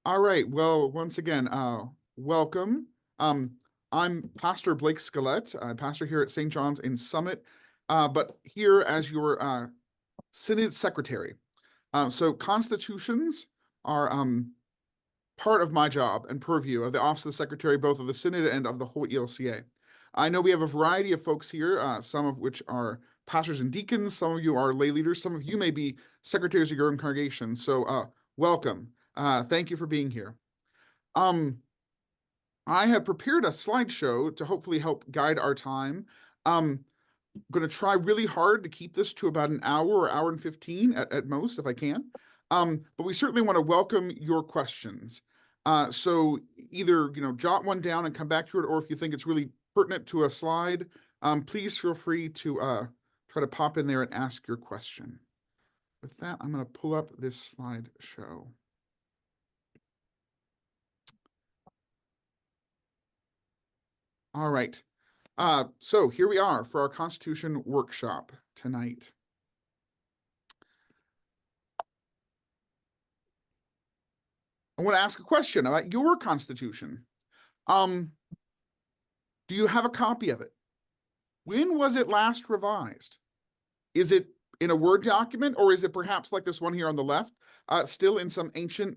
All right. Well, once again, welcome. I'm Pastor Blake Scalet, pastor here at St. John's in Summit, but here as your Synod secretary. So constitutions are part of my job and purview of the Office of the Secretary, both of the Synod and of the whole ELCA. I know we have a variety of folks here, some of which are pastors and deacons, some of you are lay leaders, some of you may be secretaries of your own congregation. So welcome. Thank you for being here. I have prepared a slideshow to hopefully help guide our time. I'm going to try really hard to keep this to about an hour or hour and 15 at most, if I can. But we certainly want to welcome your questions. So either jot one down and come back to it, or if you think it's really pertinent to a slide, please feel free to try to pop in there and ask your question. With that, I'm going to pull up this slideshow. All right. So here we are for our Constitution workshop tonight. I want to ask a question about your Constitution. Do you have a copy of it? When was it last revised? Is it in a Word document, or is it perhaps like this one here on the left, still in some ancient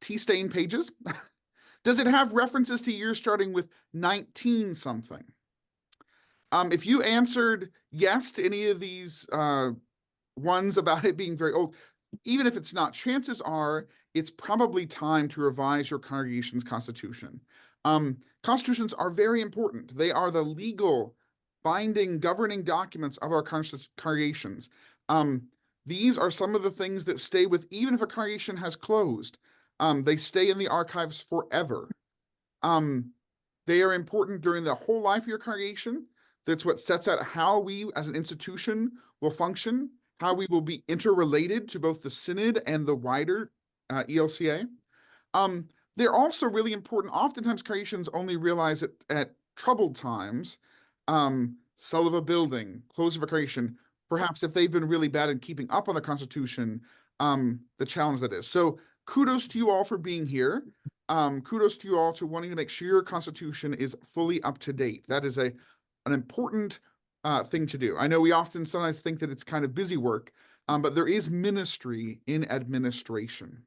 tea-stained pages? Does it have references to years starting with 19 something? If you answered yes to any of these ones about it being very old, even if it's not, chances are it's probably time to revise your congregation's constitution. Constitutions are very important. They are the legal binding governing documents of our congregations. These are some of the things that stay with, even if a congregation has closed, they stay in the archives forever. They are important during the whole life of your congregation. That's what sets out how we as an institution will function, how we will be interrelated to both the Synod and the wider ELCA. They're also really important. Oftentimes congregations only realize it at troubled times, sale of a building, close of a congregation, perhaps if they've been really bad in keeping up on the Constitution, the challenge that is. So kudos to you all for being here. Kudos to you all to wanting to make sure your Constitution is fully up to date. That is an important thing to do. I know we often sometimes think that it's kind of busy work, but there is ministry in administration.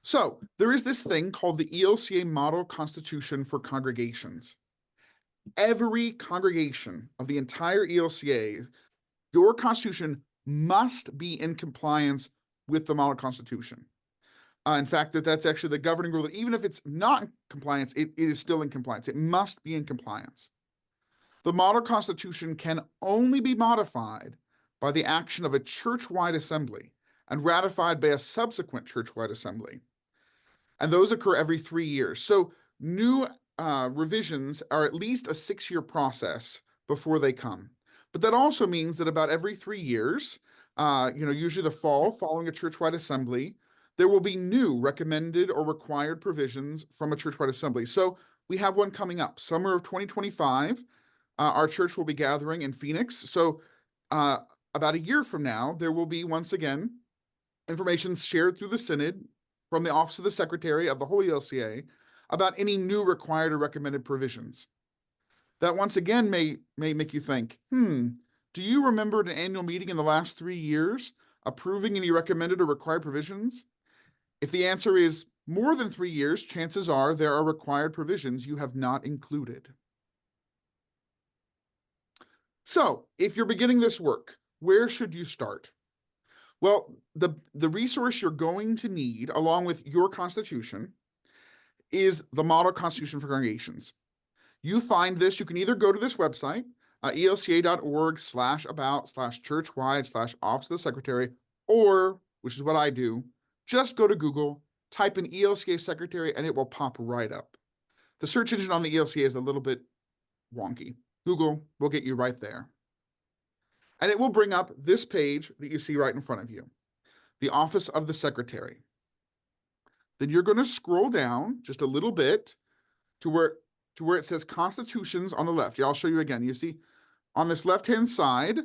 So there is this thing called the ELCA Model Constitution for Congregations. Every congregation of the entire ELCA, your constitution must be in compliance with the Model Constitution. In fact, that's actually the governing rule, that even if it's not in compliance, it is still in compliance. It must be in compliance. The Model Constitution can only be modified by the action of a church-wide assembly and ratified by a subsequent church-wide assembly. And those occur every 3 years. So new revisions are at least a 6-year process before they come. But that also means that about every 3 years, usually the fall following a church-wide assembly, there will be new recommended or required provisions from a church-wide assembly. So we have one coming up, summer of 2025. Our church will be gathering in Phoenix. So about a year from now, there will be, once again, information shared through the Synod from the Office of the Secretary of the whole ELCA about any new required or recommended provisions. That once again may make you think, do you remember an annual meeting in the last 3 years approving any recommended or required provisions? If the answer is more than 3 years, chances are there are required provisions you have not included. So if you're beginning this work, where should you start? Well, the resource you're going to need, along with your constitution, is the Model Constitution for Congregations. You find this, you can either go to this website, elca.org/about/churchwide/office of the secretary, or, which is what I do, just go to Google, type in ELCA secretary, and it will pop right up. The search engine on the ELCA is a little bit wonky. Google will get you right there. And it will bring up this page that you see right in front of you, the Office of the Secretary. Then you're going to scroll down just a little bit to where it says Constitutions on the left. Yeah, I'll show you again. You see on this left-hand side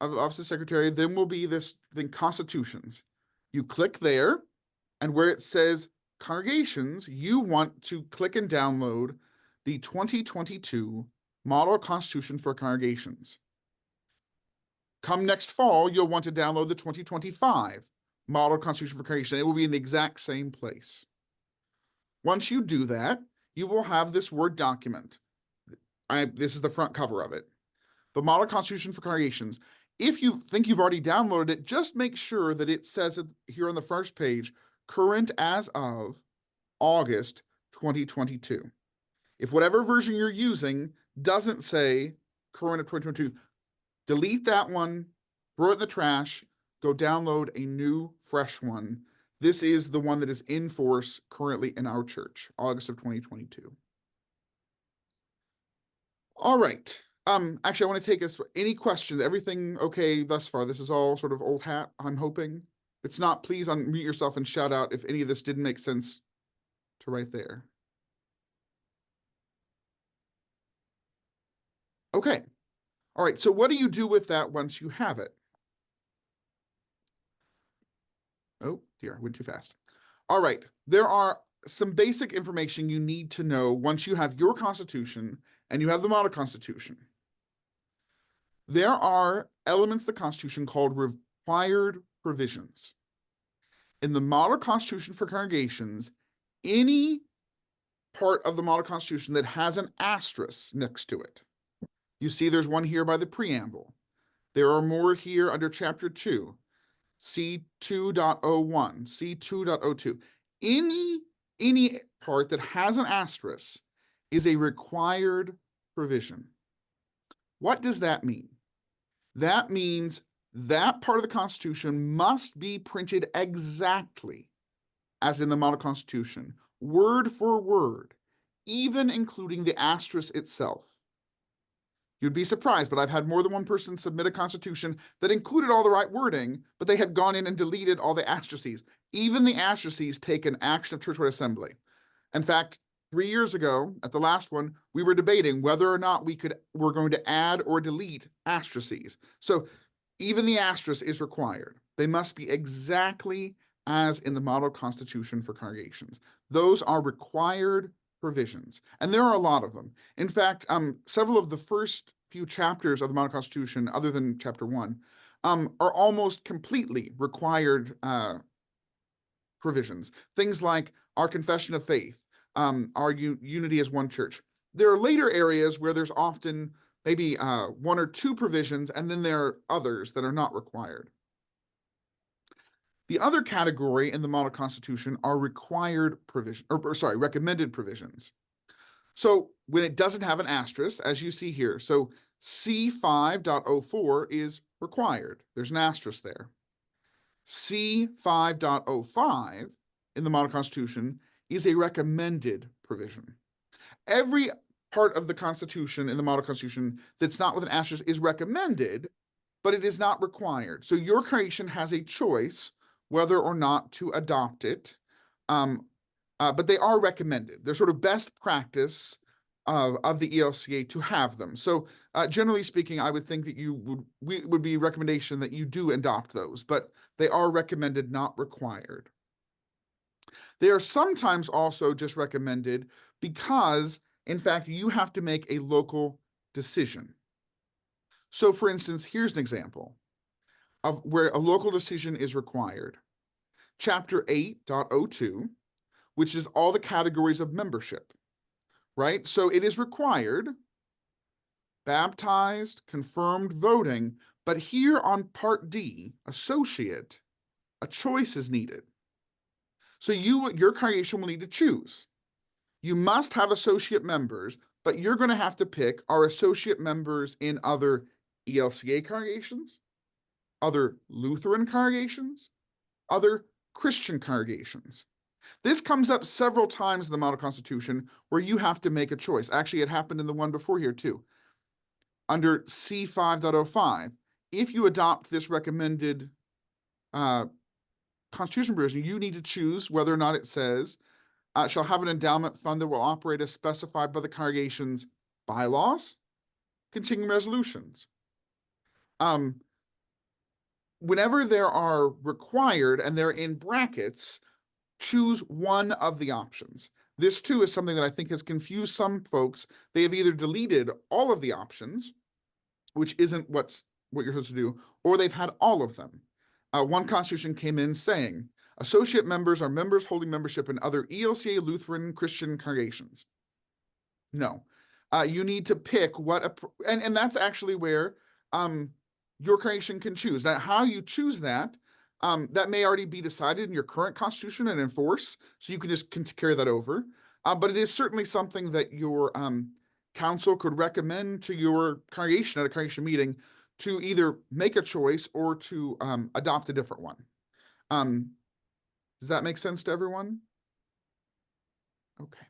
of the Office of the Secretary, then will be this thing, Constitutions. You click there, and where it says congregations, you want to click and download the 2022 Model Constitution for Congregations. Come next fall, you'll want to download the 2025 Model Constitution for Congregations. It will be in the exact same place. Once you do that, you will have this Word document. This is the front cover of it. The Model Constitution for Congregations. If you think you've already downloaded it, just make sure that it says it here on the first page, current as of August 2022. If whatever version you're using doesn't say current of 2022, delete that one, throw it in the trash, go download a new, fresh one. This is the one that is in force currently in our church, August of 2022. All right. Actually, I want to take us any questions. Everything okay thus far? This is all sort of old hat, I'm hoping. If it's not, please unmute yourself and shout out if any of this didn't make sense to right there. Okay. All right. So what do you do with that once you have it? Oh dear, went too fast. All right. There are some basic information you need to know once you have your Constitution and you have the Model Constitution. There are elements of the Constitution called required provisions. In the Model Constitution for Congregations, any part of the Model Constitution that has an asterisk next to it. You see there's one here by the preamble. There are more here under Chapter 2, C2.01, C2.02. Any part that has an asterisk is a required provision. What does that mean? That means that part of the Constitution must be printed exactly as in the Model Constitution, word for word, even including the asterisk itself. You'd be surprised, but I've had more than one person submit a Constitution that included all the right wording, but they had gone in and deleted all the asterisks. Even the asterisks take an action of church-wide assembly. In fact, 3 years ago, at the last one, we were debating whether or not we're going to add or delete asterisks. So even the asterisk is required. They must be exactly as in the Model Constitution for Congregations. Those are required provisions, and there are a lot of them. In fact, several of the first few chapters of the Model Constitution, other than Chapter 1, are almost completely required provisions. Things like our confession of faith, our unity as one church. There are later areas where there's often maybe one or two provisions, and then there are others that are not required. The other category in the Model Constitution are required provision, recommended provisions. So when it doesn't have an asterisk, as you see here, so C5.04 is required. There's an asterisk there. C5.05 in the Model Constitution is a recommended provision. Every part of the Constitution in the Model Constitution that's not with an asterisk is recommended, but it is not required. So your congregation has a choice whether or not to adopt it, but they are recommended. They're sort of best practice of the ELCA to have them. So generally speaking, I would think that would be a recommendation that you do adopt those, but they are recommended, not required. They are sometimes also just recommended because, in fact, you have to make a local decision. So for instance, here's an example of where a local decision is required. Chapter 8.02, which is all the categories of membership, right? So it is required, baptized, confirmed, voting, but here on Part D, associate, a choice is needed. So your congregation will need to choose. You must have associate members, but you're going to have to pick our associate members in other ELCA congregations, other Lutheran congregations, other Christian congregations. This comes up several times in the Model Constitution where you have to make a choice. Actually, it happened in the one before here too. Under C5.05, if you adopt this recommended Constitution provision, you need to choose whether or not it says, shall have an endowment fund that will operate as specified by the congregation's bylaws, continuing resolutions. whenever there are required and they're in brackets, choose one of the options. This too is something that I think has confused some folks. They have either deleted all of the options, which isn't what you're supposed to do, or they've had all of them. One constitution came in saying, associate members are members holding membership in other ELCA, Lutheran, Christian congregations. No, you need to pick what, and that's actually where your congregation can choose. Now, how you choose that, that may already be decided in your current constitution and enforce, so you can just carry that over. But it is certainly something that your council could recommend to your congregation at a congregation meeting to either make a choice or to adopt a different one. Does that make sense to everyone? Okay.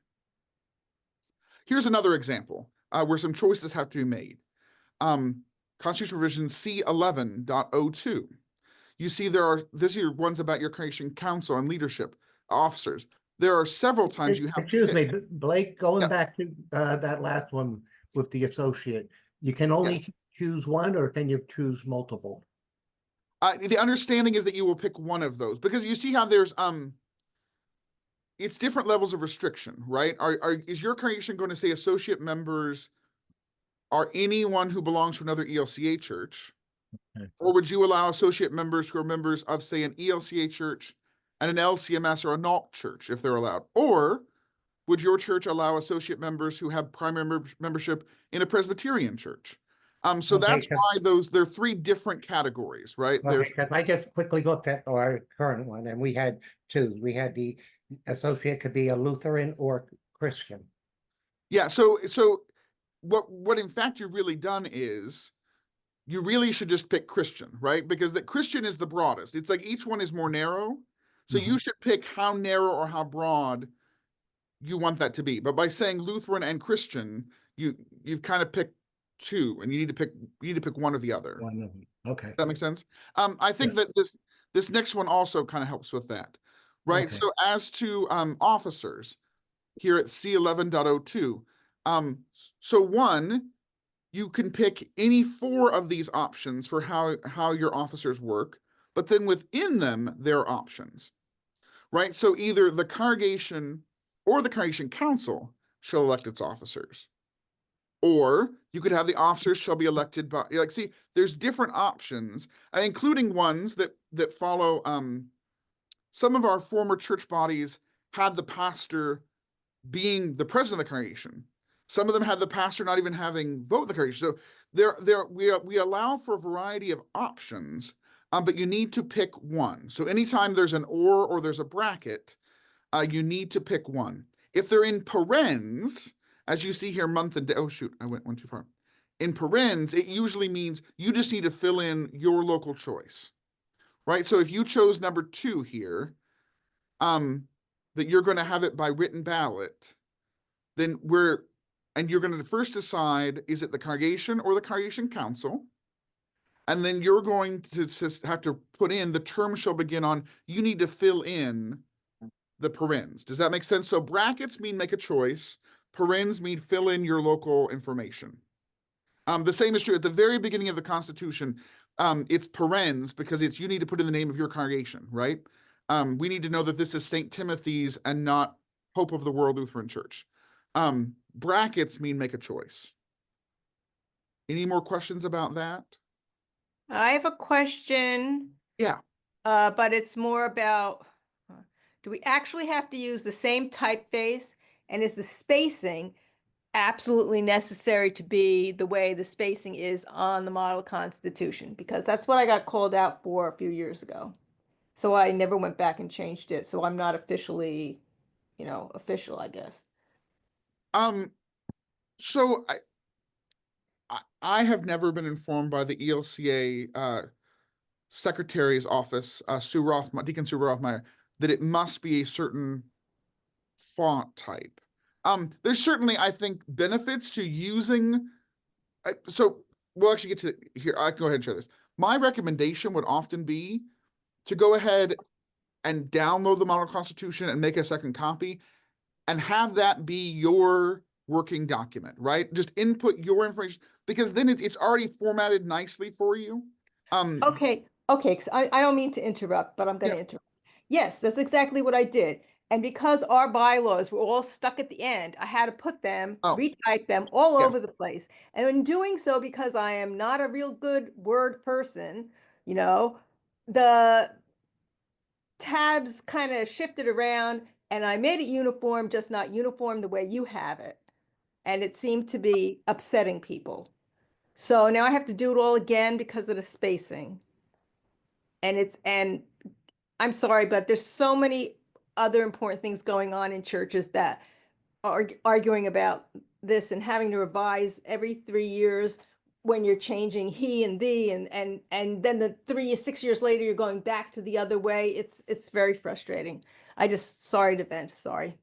Here's another example where some choices have to be made. Constitutional Revision C11.02. You see these are ones about your congregation council and leadership officers. There are several times you have Excuse me, Blake, going back to that last one with the associate, you can only choose one, or can you choose multiple? The understanding is that you will pick one of those, because you see how there's it's different levels of restriction, right? Is your congregation going to say associate members are anyone who belongs to another ELCA church? Okay. Or would you allow associate members who are members of, say, an ELCA church and an LCMS or a NALT church, if they're allowed? Or would your church allow associate members who have primary membership in a Presbyterian church? So that's why there are three different categories, right? Okay, because I just quickly looked at our current one, and we had two. We had the associate could be a Lutheran or Christian. Yeah, so what in fact you've really done is you really should just pick Christian, right? Because the Christian is the broadest. It's like each one is more narrow. So you should pick how narrow or how broad you want that to be. But by saying Lutheran and Christian, you've kind of picked two, and you need to pick one or the other. One of them. Okay. Does that make sense? I think that this next one also kind of helps with that, right? Okay. So as to officers here at C11.02, so one, you can pick any four of these options for how your officers work, but then within them, there are options, right? So either the congregation or the congregation council shall elect its officers. Or you could have the officers shall be elected by, like, see, there's different options, including ones that follow, some of our former church bodies had the pastor being the president of the congregation. Some of them had the pastor not even having vote the congregation. So we allow for a variety of options, but you need to pick one. So anytime there's an or there's a bracket, you need to pick one. If they're in parens, as you see here, month and day, oh shoot, I went one too far. In parens, it usually means you just need to fill in your local choice, right? So if you chose number 2 here, that you're going to have it by written ballot, then you're going to first decide, is it the congregation or the congregation council? And then you're going to have to put in the term shall begin on, you need to fill in the parens. Does that make sense? So brackets mean make a choice. Parens mean fill in your local information. The same is true at the very beginning of the Constitution. It's parens because it's you need to put in the name of your congregation, right? We need to know that this is St. Timothy's and not Hope of the World Lutheran Church. Brackets mean make a choice. Any more questions about that? I have a question. Yeah. But it's more about, do we actually have to use the same typeface? And is the spacing absolutely necessary to be the way the spacing is on the model constitution? Because that's what I got called out for a few years ago. So I never went back and changed it. So I'm not officially, official, I guess. So I have never been informed by the ELCA Secretary's office, Deacon Sue Rothmeyer, that it must be a certain font type. There's certainly, I think, benefits to using. So we'll actually get to here. I can go ahead and share this. My recommendation would often be to go ahead and download the model constitution and make a second copy and have that be your working document, right? Just input your information, because then it's already formatted nicely for you. Okay, Okay, 'cause I don't mean to interrupt, but I'm going to Yeah. interrupt. Yes, that's exactly what I did. And because our bylaws were all stuck at the end, I had to put them, Oh, retype them all yeah. over the place. And in doing so, because I am not a real good word person, you know, the tabs kind of shifted around and I made it uniform, just not uniform the way you have it. And it seemed to be upsetting people. So now I have to do it all again because of the spacing. And I'm sorry, but there's so many other important things going on in churches that are arguing about this and having to revise every 3 years when you're changing he and thee and then the 6 years later you're going back to the other way. It's very frustrating. Sorry to vent, sorry.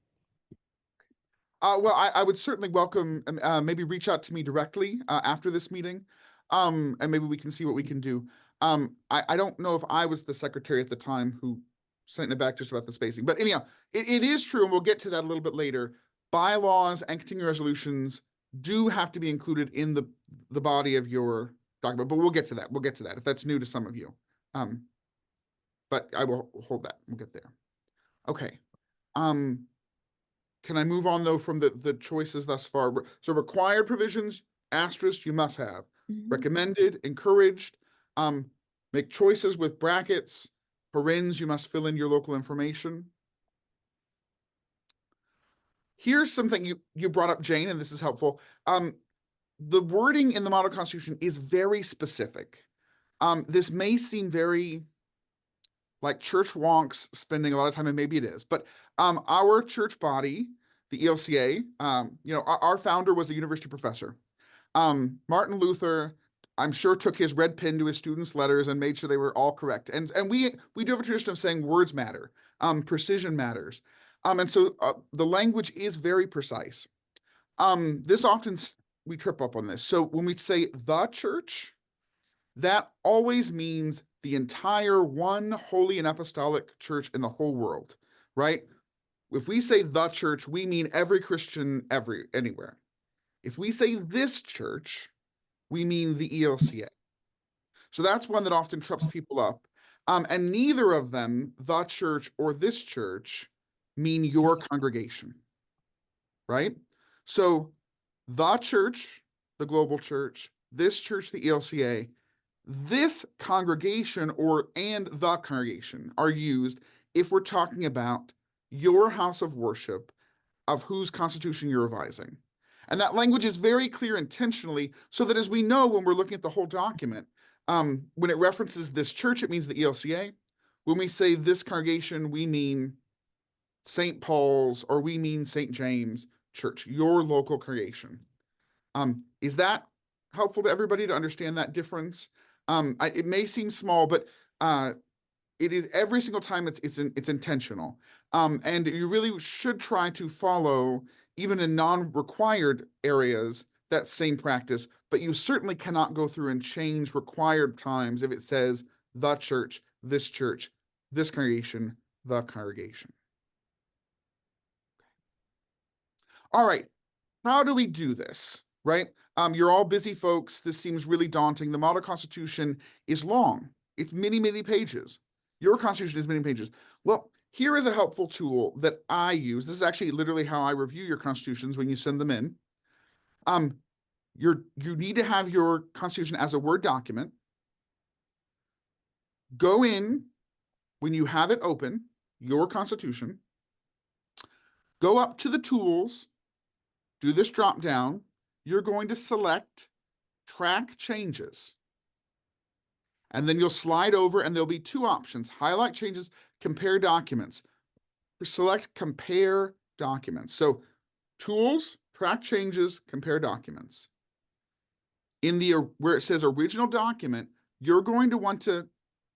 Well, I would certainly welcome, maybe reach out to me directly after this meeting, and maybe we can see what we can do. I don't know if I was the secretary at the time who sent it back just about the spacing, but anyhow, it is true, and we'll get to that a little bit later. Bylaws and continuing resolutions do have to be included in the body of your document, but we'll get to that. We'll get to that if that's new to some of you. But I will hold that. We'll get there. Okay. Can I move on though from the choices thus far? So required provisions, asterisk, you must have. Recommended, encouraged, make choices with brackets, parens, you must fill in your local information. Here's something you brought up, Jane, and this is helpful. The wording in the model constitution is very specific. This may seem very like church wonks spending a lot of time, and maybe it is, but our church body, the ELCA, our founder was a university professor. Martin Luther, I'm sure, took his red pen to his students' letters and made sure they were all correct. And we do have a tradition of saying words matter, precision matters. And so the language is very precise. This often we trip up on this. So when we say the church, that always means the entire one holy and apostolic church in the whole world, right? If we say the church, we mean every Christian anywhere. If we say this church, we mean the ELCA. So that's one that often trips people up. And neither of them, the church or this church, mean your congregation, right? So the church, the global church, this church, the ELCA, this congregation and the congregation are used if we're talking about your house of worship of whose constitution you're revising. And that language is very clear intentionally so that as we know when we're looking at the whole document, when it references this church, it means the ELCA. When we say this congregation, we mean St. Paul's or we mean St. James Church, your local congregation. Is that helpful to everybody to understand that difference? It may seem small, but it is every single time it's intentional. And you really should try to follow, even in non-required areas, that same practice, but you certainly cannot go through and change required times if it says the church, this congregation, the congregation. All right, how do we do this, right? You're all busy folks. This seems really daunting. The model constitution is long. It's many, many pages. Your constitution is many pages. Well, here is a helpful tool that I use. This is actually literally how I review your constitutions when you send them in. You need to have your constitution as a Word document. Go in when you have it open, your constitution. Go up to the tools, do this drop down. You're going to select track changes. And then you'll slide over and there'll be two options: highlight changes, compare documents. Select compare documents. So tools, track changes, compare documents. In where it says original document, you're going to want to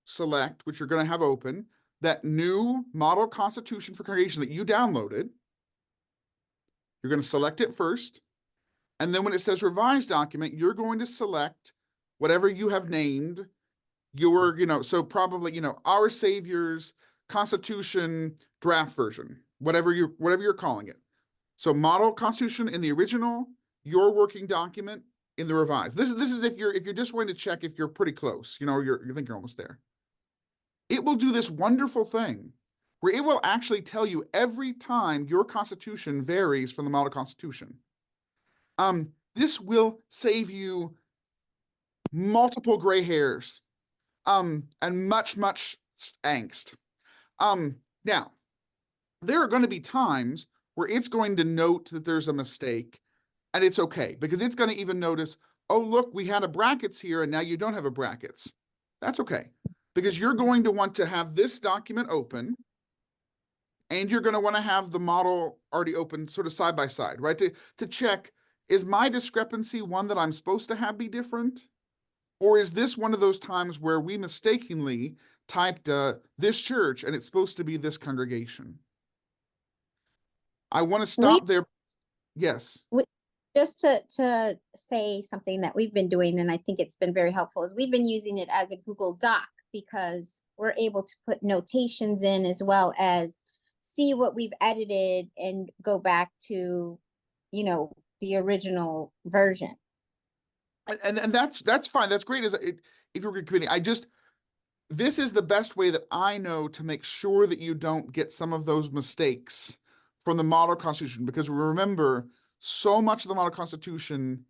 select, which you're going to have open, that new model constitution for congregation that you downloaded. You're going to select it first. And then when it says revised document, you're going to select whatever you have named your, so probably, Our Savior's Constitution draft version, whatever you're calling it. So model constitution in the original, your working document in the revised. This is if you're just going to check if you're pretty close, you think you're almost there. it will do this wonderful thing where it will actually tell you every time your constitution varies from the model constitution. This will save you multiple gray hairs, and much angst. Now, there are going to be times where it's going to note that there's a mistake, and it's okay, because it's going to even notice, oh, look, we had a brackets here, and now you don't have a brackets. That's okay, because you're going to want to have this document open, and you're going to want to have the model already open sort of side by side, right? To check, is my discrepancy one that I'm supposed to have be different? Or is this one of those times where we mistakenly typed this church and it's supposed to be this congregation? I want to stop there. Yes. Just to say something that we've been doing, and I think it's been very helpful, is we've been using it as a Google Doc, because we're able to put notations in as well as see what we've edited and go back to, you know, the original version. And that's fine. That's great. If you're committing, this is the best way that I know to make sure that you don't get some of those mistakes from the model constitution, because remember, so much of the model constitution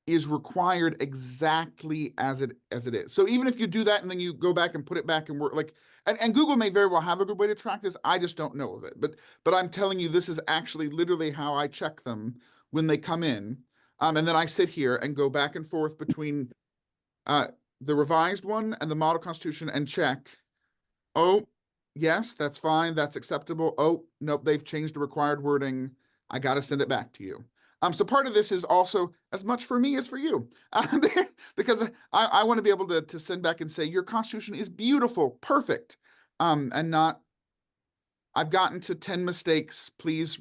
is required exactly as it is. So even if you do that and then you go back and put it back and work, like, and Google may very well have a good way to track this. I just don't know of it. But I'm telling you, this is actually literally how I check them when they come in. And then I sit here and go back and forth between the revised one and the model constitution and check. Oh, yes, that's fine. That's acceptable. Oh, nope, they've changed the required wording. I got to send it back to you. So part of this is also as much for me as for you, because I want to be able to send back and say, your constitution is beautiful, perfect, and not, I've gotten to 10 mistakes, please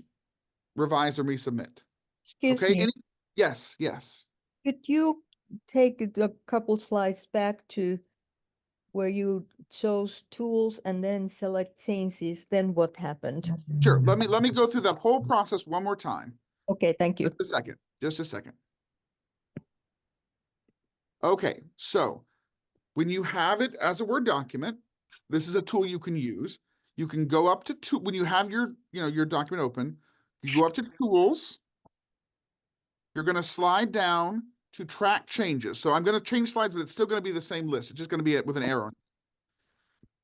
revise and resubmit. Excuse Okay, me, yes. could you take a couple slides back to where you chose tools and then select changes, then what happened? Sure, let me go through that whole process one more time. Okay, thank you. Just a second. Okay, so when you have it as a Word document, this is a tool you can use. You can go up to when you have your document open, you go up to Tools. You're going to slide down to Track Changes. So I'm going to change slides, but it's still going to be the same list. It's just going to be with an arrow.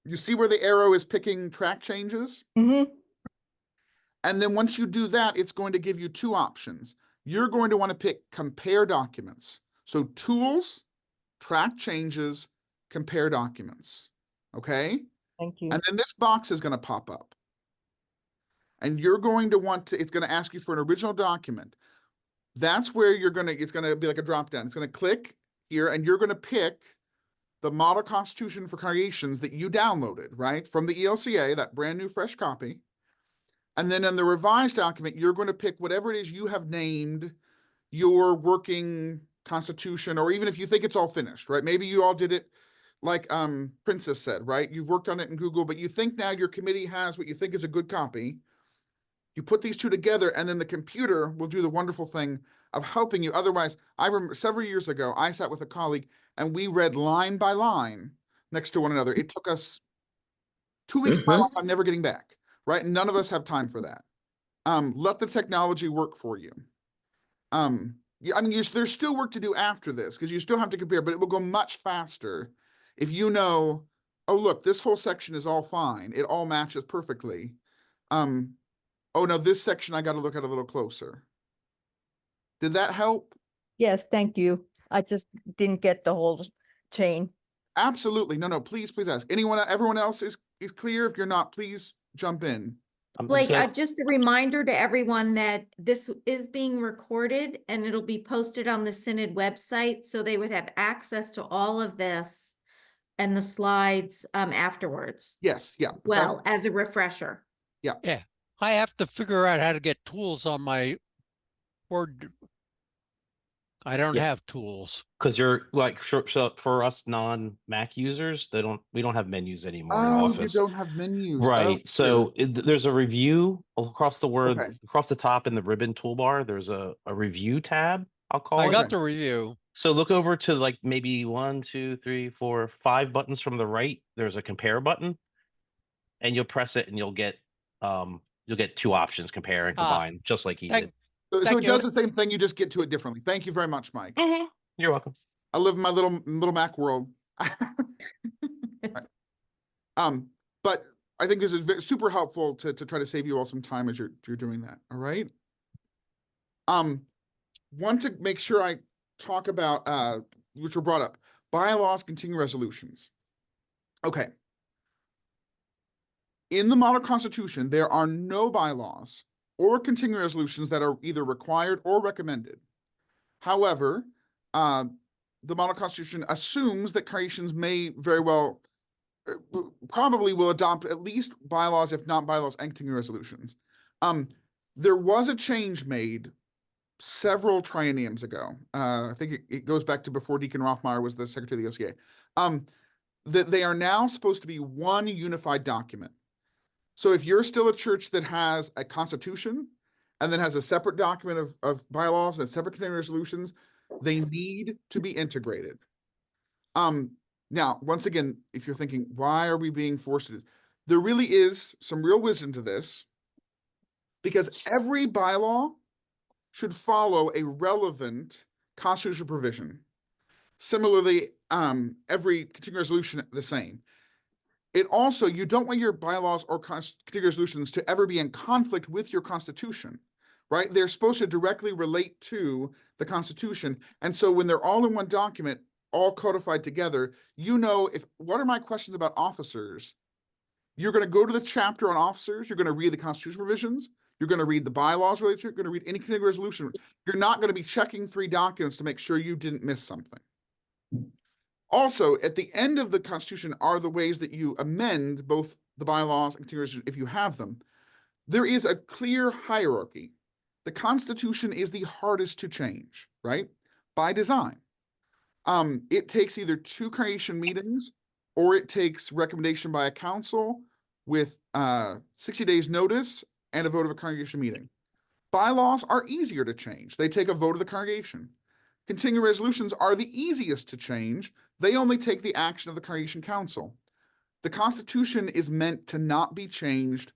You see where the arrow is picking Track Changes? Mm-hmm. And then once you do that, it's going to give you two options. You're going to want to pick Compare Documents. So Tools, Track Changes, Compare Documents. Okay? Thank you. And then this box is going to pop up. And you're going to want to, it's going to ask you for an original document. That's where it's going to be like a drop down. It's going to click here and you're going to pick the Model Constitution for Congregations that you downloaded, right? From the ELCA, that brand new fresh copy. And then in the revised document, you're going to pick whatever it is you have named your working constitution, or even if you think it's all finished, right? Maybe you all did it like Princess said, right? You've worked on it in Google, but you think now your committee has what you think is a good copy. You put these two together, and then the computer will do the wonderful thing of helping you. Otherwise, I remember several years ago, I sat with a colleague, and we read line by line next to one another. It took us 2 weeks of my life I'm never getting back, right? None of us have time for that. Let the technology work for you. Yeah, I mean, there's still work to do after this, because you still have to compare, but it will go much faster if you know, oh, look, this whole section is all fine. It all matches perfectly. Oh, no, this section I got to look at a little closer. Did that help? Yes, thank you. I just didn't get the whole chain. Absolutely. No, please ask. Everyone else is clear? If you're not, please jump in. Blake, just a reminder to everyone that this is being recorded and it'll be posted on the Synod website, so they would have access to all of this and the slides afterwards. Yes, yeah. Well, as a refresher. Yeah, I have to figure out how to get tools on my Word. I don't have tools. Because you're like, so for us non-Mac users, we don't have menus anymore in Oh, Office. you don't have menus. Right. Oh, So there's a review across the Okay. across the top in the ribbon toolbar. There's a review tab, I'll call it. I got the review. So look over to like maybe 1, 2, 3, 4, 5 buttons from the right. There's a compare button, and you'll press it, and you'll get 2 options: compare and Ah, combine, just like he thank, did. So thank it you. does the same thing, you just get to it differently. Thank you very much, Mike. You're welcome. I live in my little Mac world. Right. But I think this is super helpful to try to save you all some time as you're doing that. All right. Want to make sure I talk about which were brought up, bylaws, continuing resolutions. Okay. In the model constitution, there are no bylaws or continuing resolutions that are either required or recommended. However, the model constitution assumes that congregations may very well, probably will adopt at least bylaws, if not bylaws, and continuing resolutions. There was a change made several trienniums ago. I think it goes back to before Deacon Rothmeyer was the secretary of the OCA. That they are now supposed to be one unified document. So if you're still a church that has a constitution and then has a separate document of bylaws and separate continuing resolutions, they need to be integrated. Now, once again, if you're thinking, why are we being forced to do this? There really is some real wisdom to this, because every bylaw should follow a relevant constitutional provision. Similarly, every continuing resolution the same. It also, you don't want your bylaws or continuing resolutions to ever be in conflict with your constitution, right? They're supposed to directly relate to the Constitution. And so when they're all in one document, all codified together, you know, what are my questions about officers? You're going to go to the chapter on officers, you're going to read the Constitution provisions, you're going to read the bylaws related to it, you're going to read any continuing resolution. You're not going to be checking 3 documents to make sure you didn't miss something. Also, at the end of the Constitution are the ways that you amend both the bylaws and continuing resolutions if you have them. There is a clear hierarchy. The Constitution is the hardest to change, right? By design. It takes either 2 congregation meetings or it takes recommendation by a council with 60 days notice and a vote of a congregation meeting. Bylaws are easier to change. They take a vote of the congregation. Continuing resolutions are the easiest to change. They only take the action of the congregation council. The Constitution is meant to not be changed.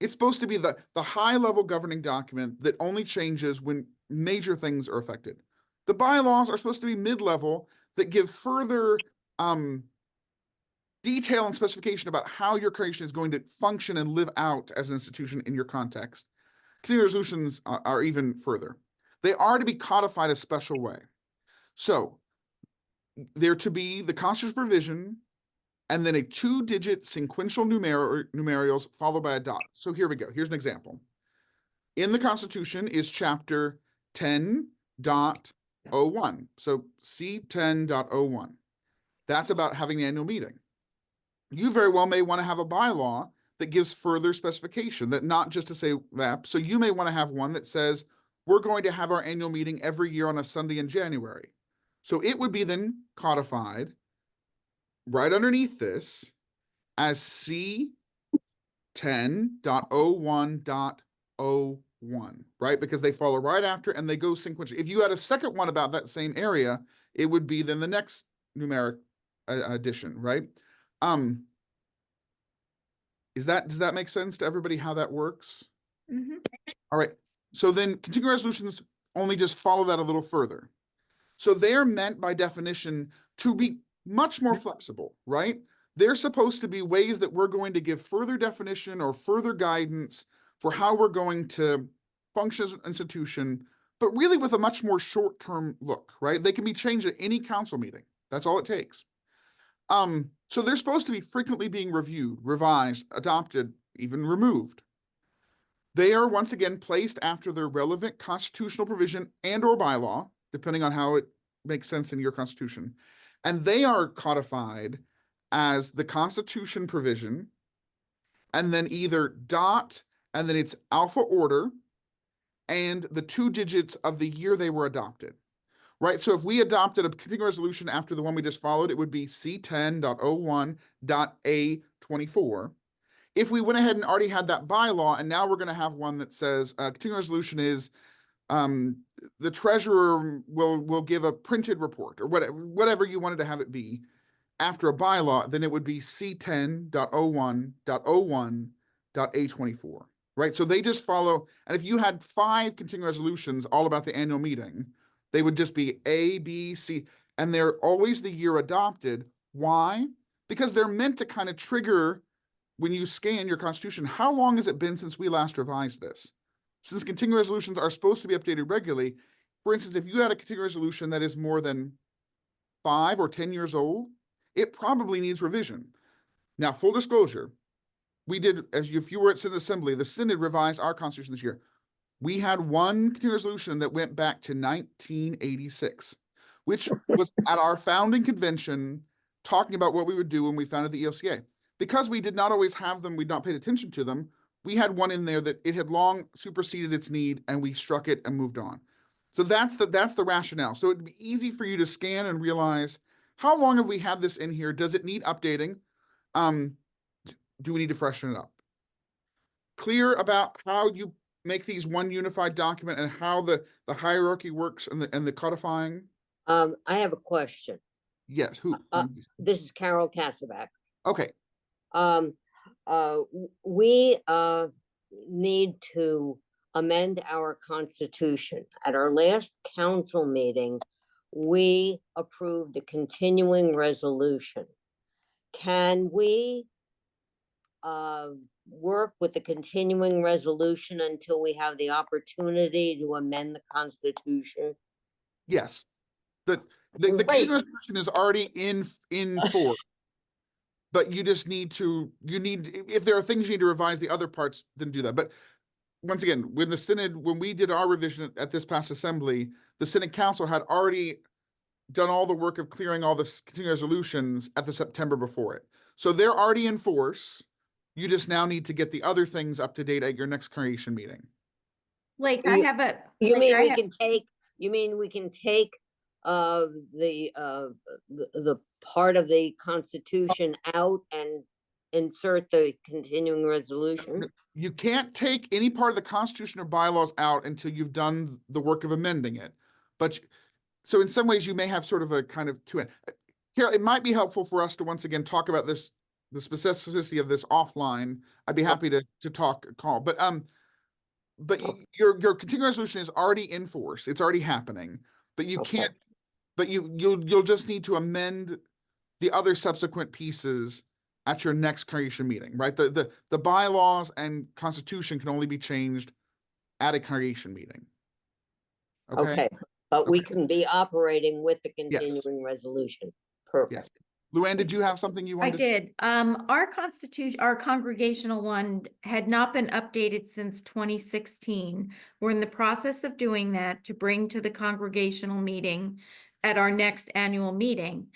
It's supposed to be the high-level governing document that only changes when major things are affected. The bylaws are supposed to be mid-level that give further detail and specification about how your congregation is going to function and live out as an institution in your context. Continuing resolutions are even further. They are to be codified a special way. So they're to be the constitutional provision and then a 2-digit sequential numerals followed by a dot. So here we go. Here's an example. In the Constitution is chapter 10.01. So C10.01. That's about having the annual meeting. You very well may want to have a bylaw that gives further specification, that not just to say that. So you may want to have one that says, we're going to have our annual meeting every year on a Sunday in January. So it would be then codified right underneath this as C10.01.01, right? Because they follow right after and they go sequentially. If you had a second one about that same area, it would be then the next numeric addition, right? Does that make sense to everybody how that works? Mhm. All right. So then continuing resolutions only just follow that a little further. So they're meant by definition to be much more flexible, right? They're supposed to be ways that we're going to give further definition or further guidance for how we're going to function as an institution, but really with a much more short-term look, right? They can be changed at any council meeting. That's all it takes. So they're supposed to be frequently being reviewed, revised, adopted, even removed. They are once again placed after their relevant constitutional provision and or bylaw, depending on how it makes sense in your constitution. And they are codified as the Constitution provision, and then either dot, and then it's alpha order, and the 2 digits of the year they were adopted. Right, so if we adopted a continuing resolution after the one we just followed, it would be C10.01.A24. If we went ahead and already had that bylaw, and now we're going to have one that says continuing resolution is the treasurer will give a printed report or whatever you wanted to have it be after a bylaw, then it would be C10.01.01.A24, right? So they just follow, and if you had 5 continuing resolutions all about the annual meeting, they would just be A, B, C, and they're always the year adopted. Why? Because they're meant to kind of trigger when you scan your constitution, how long has it been since we last revised this? Since continuing resolutions are supposed to be updated regularly, for instance, if you had a continuing resolution that is more than 5 or 10 years old, it probably needs revision. Now, full disclosure, we did, if you were at Synod Assembly, the Synod revised our constitution this year. We had one continuing resolution that went back to 1986, which was at our founding convention talking about what we would do when we founded the ELCA. Because we did not always have them, we'd not paid attention to them, we had one in there that it had long superseded its need and we struck it and moved on. So that's the rationale. So it'd be easy for you to scan and realize, how long have we had this in here? Does it need updating? Do we need to freshen it up? Clear about how you make these one unified document and how the hierarchy works and the codifying? I have a question. Yes, who? This is Carol Cassaback. Okay, We need to amend our constitution. At our last council meeting, we approved a continuing resolution. Can we work with the continuing resolution until we have the opportunity to amend the constitution? yes. The Great. continuing resolution is already in force. But you just need if there are things you need to revise the other parts, then do that. But once again, when we did our revision at this past assembly, the Synod Council had already done all the work of clearing all the continuing resolutions at the September before it. So they're already in force. You just now need to get the other things up to date at your next congregation meeting. Like I have a. You like, mean I we ha- can take, the part of the constitution out and insert the continuing resolution? You can't take any part of the constitution or bylaws out until you've done the work of amending it. But so in some ways you may have sort of a kind of two end. Here, it might be helpful for us to once again talk about this, the specificity of this offline. I'd be happy to call, but your continuing resolution is already in force. It's already happening, but you Okay. can't, but you'll just need to amend the other subsequent pieces at your next congregation meeting, right? The bylaws and constitution can only be changed at a congregation meeting. Okay, but we Okay. can be operating with the continuing resolution. Perfect. Luann, did you have something you I wanted? did. Our constitution, our congregational one had not been updated since 2016. We're in the process of doing that to bring to the congregational meeting at our next annual meeting.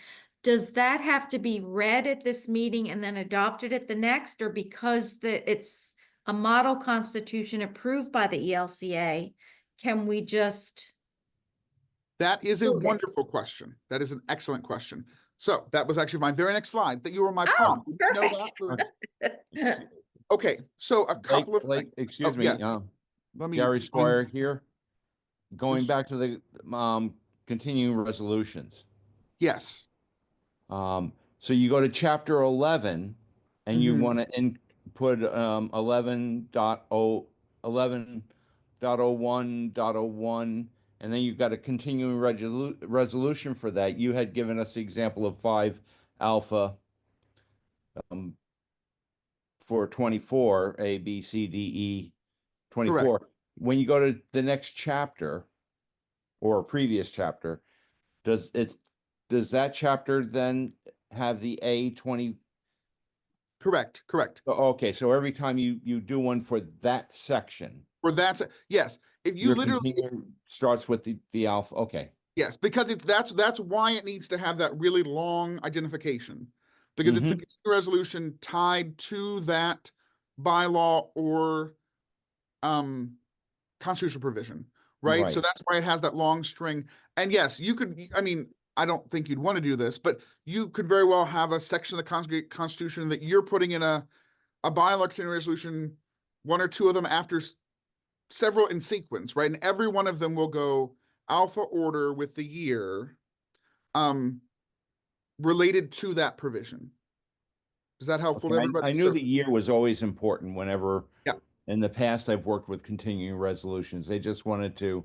Does that have to be read at this meeting and then adopted at the next, or because it's a model constitution approved by the ELCA, can we just? That is a Okay. wonderful question. That is an excellent question. So that was actually my very next slide, that you were my Oh, prompt. Did you know perfect. that, Lou? Okay, so a couple of things. Excuse Oh, me, yes. Let me Gary find- Squire here. Going Yes. back to the continuing resolutions. Yes, So you go to chapter 11 and you Mhm. want to input 11.01.01, and then you've got a continuing resolution for that. You had given us the example of 5 alpha for 24, A, B, C, D, E, 24. When you go to the next chapter or a previous chapter, does that chapter then have the A20? correct. Okay, so every time you do one for that section, Or yes, if you your literally, continuing starts with the alpha. Okay. yes, because that's why it needs to have that really long identification. Because it's the Mhm. continuing resolution tied to that bylaw or constitutional provision, right? So Right. that's why it has that long string. And yes, you could, I mean, I don't think you'd want to do this, but you could very well have a section of the Constitution that you're putting in a bylaw continuing resolution, one or two of them after several in sequence, right? And every one of them will go alpha order with the year related to that provision. Is that helpful to Okay, everybody? I knew So- the year was always important whenever. Yeah. In the past, I've worked with continuing resolutions. They just wanted to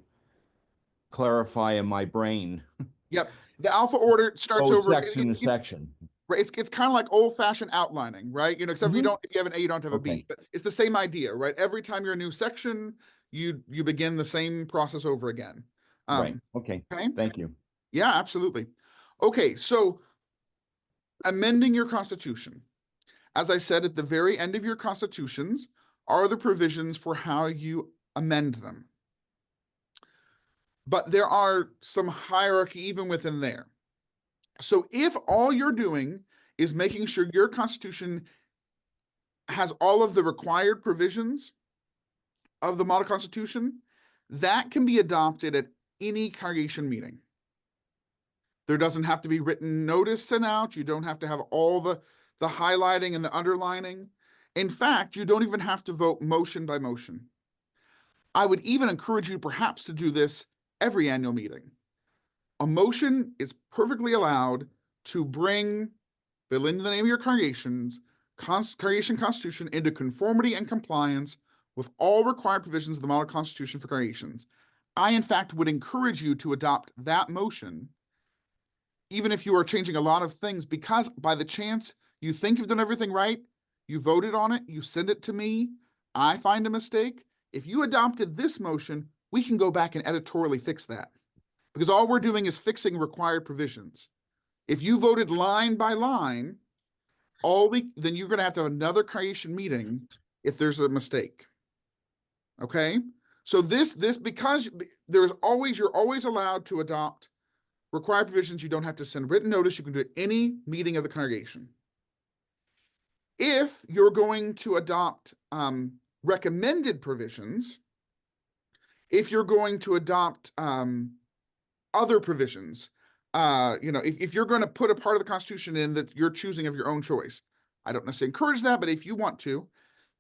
clarify in my brain. Yep. The alpha order starts Oh, over. section to section. Right. It's kind of like old fashioned outlining, right? You know, except for Mhm. if you have an A, you don't have a B, Okay. but it's the same idea, right? Every time you're a new section, you begin the same process over again. Right, okay, Okay. thank you. Yeah, absolutely. Okay. So amending your constitution. As I said, at the very end of your constitutions are the provisions for how you amend them. But there are some hierarchy even within there. So if all you're doing is making sure your constitution has all of the required provisions of the model constitution, that can be adopted at any congregation meeting. There doesn't have to be written notice sent out. You don't have to have all the highlighting and the underlining. In fact, you don't even have to vote motion by motion. I would even encourage you perhaps to do this every annual meeting. A motion is perfectly allowed to fill in the name of your congregation constitution into conformity and compliance with all required provisions of the model constitution for congregations. I, in fact, would encourage you to adopt that motion, even if you are changing a lot of things, because by the chance you think you've done everything right, you voted on it, you send it to me, I find a mistake. If you adopted this motion, we can go back and editorially fix that, because all we're doing is fixing required provisions. If you voted line by line, then you're going to have another creation meeting if there's a mistake. Okay, so because you're always allowed to adopt required provisions. You don't have to send written notice. You can do it any meeting of the congregation. If you're going to adopt recommended provisions, if you're going to adopt other provisions, if you're going to put a part of the Constitution in that you're choosing of your own choice, I don't necessarily encourage that, but if you want to,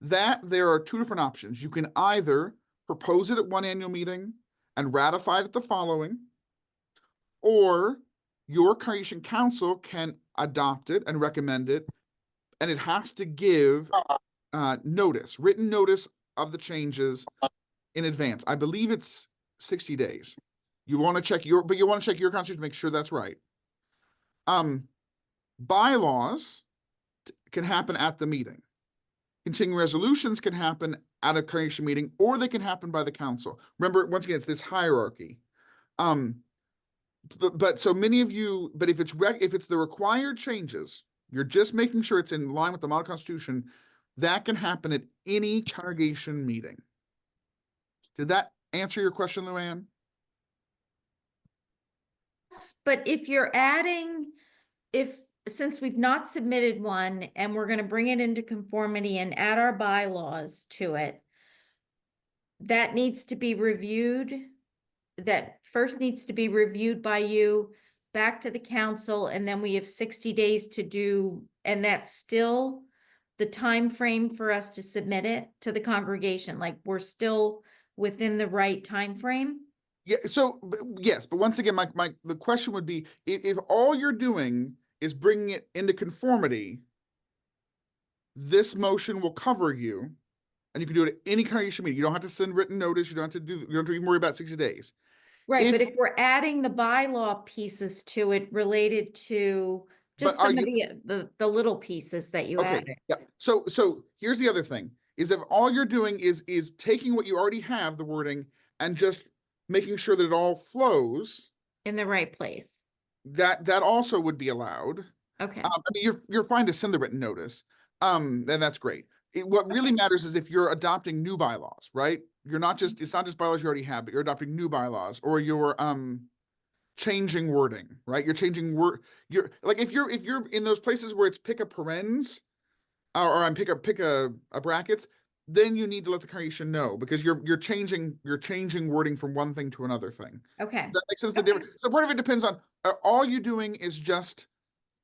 there are two different options. You can either propose it at one annual meeting and ratify it at the following, or your congregation council can adopt it and recommend it, and it has to give written notice of the changes in advance. I believe it's 60 days. You want to check your constitution to make sure that's right. Bylaws can happen at the meeting. Continuing resolutions can happen at a congregation meeting, or they can happen by the council. Remember, once again, it's this hierarchy. But so many of you, but if it's the required changes, you're just making sure it's in line with the model constitution, that can happen at any congregation meeting. Did that answer your question, Luann? But if you're since we've not submitted one and we're going to bring it into conformity and add our bylaws to it, that needs to be reviewed. That first needs to be reviewed by you, back to the council, and then we have 60 days to do, and that's still the time frame for us to submit it to the congregation. Like, we're still within the right time frame. Yeah. So yes, but once again, the question would be, if all you're doing is bringing it into conformity, this motion will cover you, and you can do it at any congregation meeting. You don't have to send written notice. You don't have to even worry about 60 days. Right, but if we're adding the bylaw pieces to it related to just some of the little pieces that you added. Yeah. So here's the other thing, is if all you're doing is taking what you already have, the wording, and just making sure that it all flows In the right place. that also would be allowed. Okay. I mean, you're fine to send the written notice. And that's great. What really matters is if you're adopting new bylaws, right? It's not just bylaws you already have, but you're adopting new bylaws, or you're changing wording, right? You're changing you're like, if you're in those places where it's pick a parens or pick a brackets, then you need to let the congregation know, because you're changing wording from one thing to another thing. Okay. That makes sense. The difference. So part of it depends on, are all you doing is just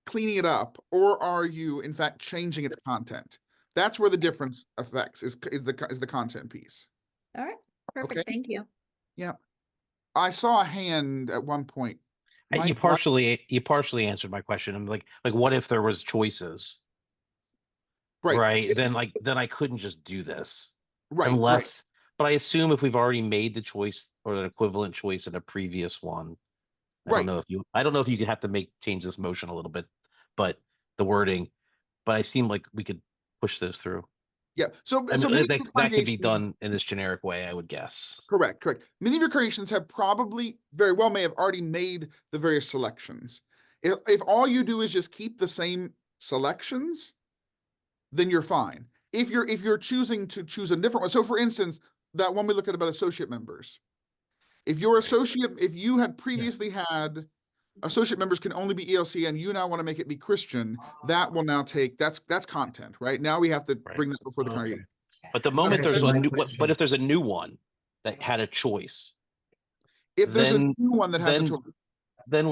cleaning it up, or are you in fact changing its content? That's where the difference affects is the content piece. All right. Perfect, thank you. Yeah. I saw a hand at one point. You Mike, partially answered my question. I'm like, what if there was choices? Right. Then I couldn't just do this. Right. Unless, but I assume if we've already made the choice or an equivalent choice in a previous one, I don't know if you could have to change this motion a little bit, but the wording, but I seem like we could push this through. Yeah. So, I so mean, many that could be congregations- done in this generic way, I would guess. Correct. Many of your congregations have probably very well may have already made the various selections. If all you do is just keep the same selections, then you're fine. If you're choosing to choose a different one, so for instance, that one we looked at about associate members. If you had previously had associate members can only be ELC and you now want to make it be Christian, that will now that's content, right? Now we have to bring that before the congregation. But the moment Okay, there's my a new, question. but if there's a new one that had a choice, If there's a then- new one that has a then- choice, then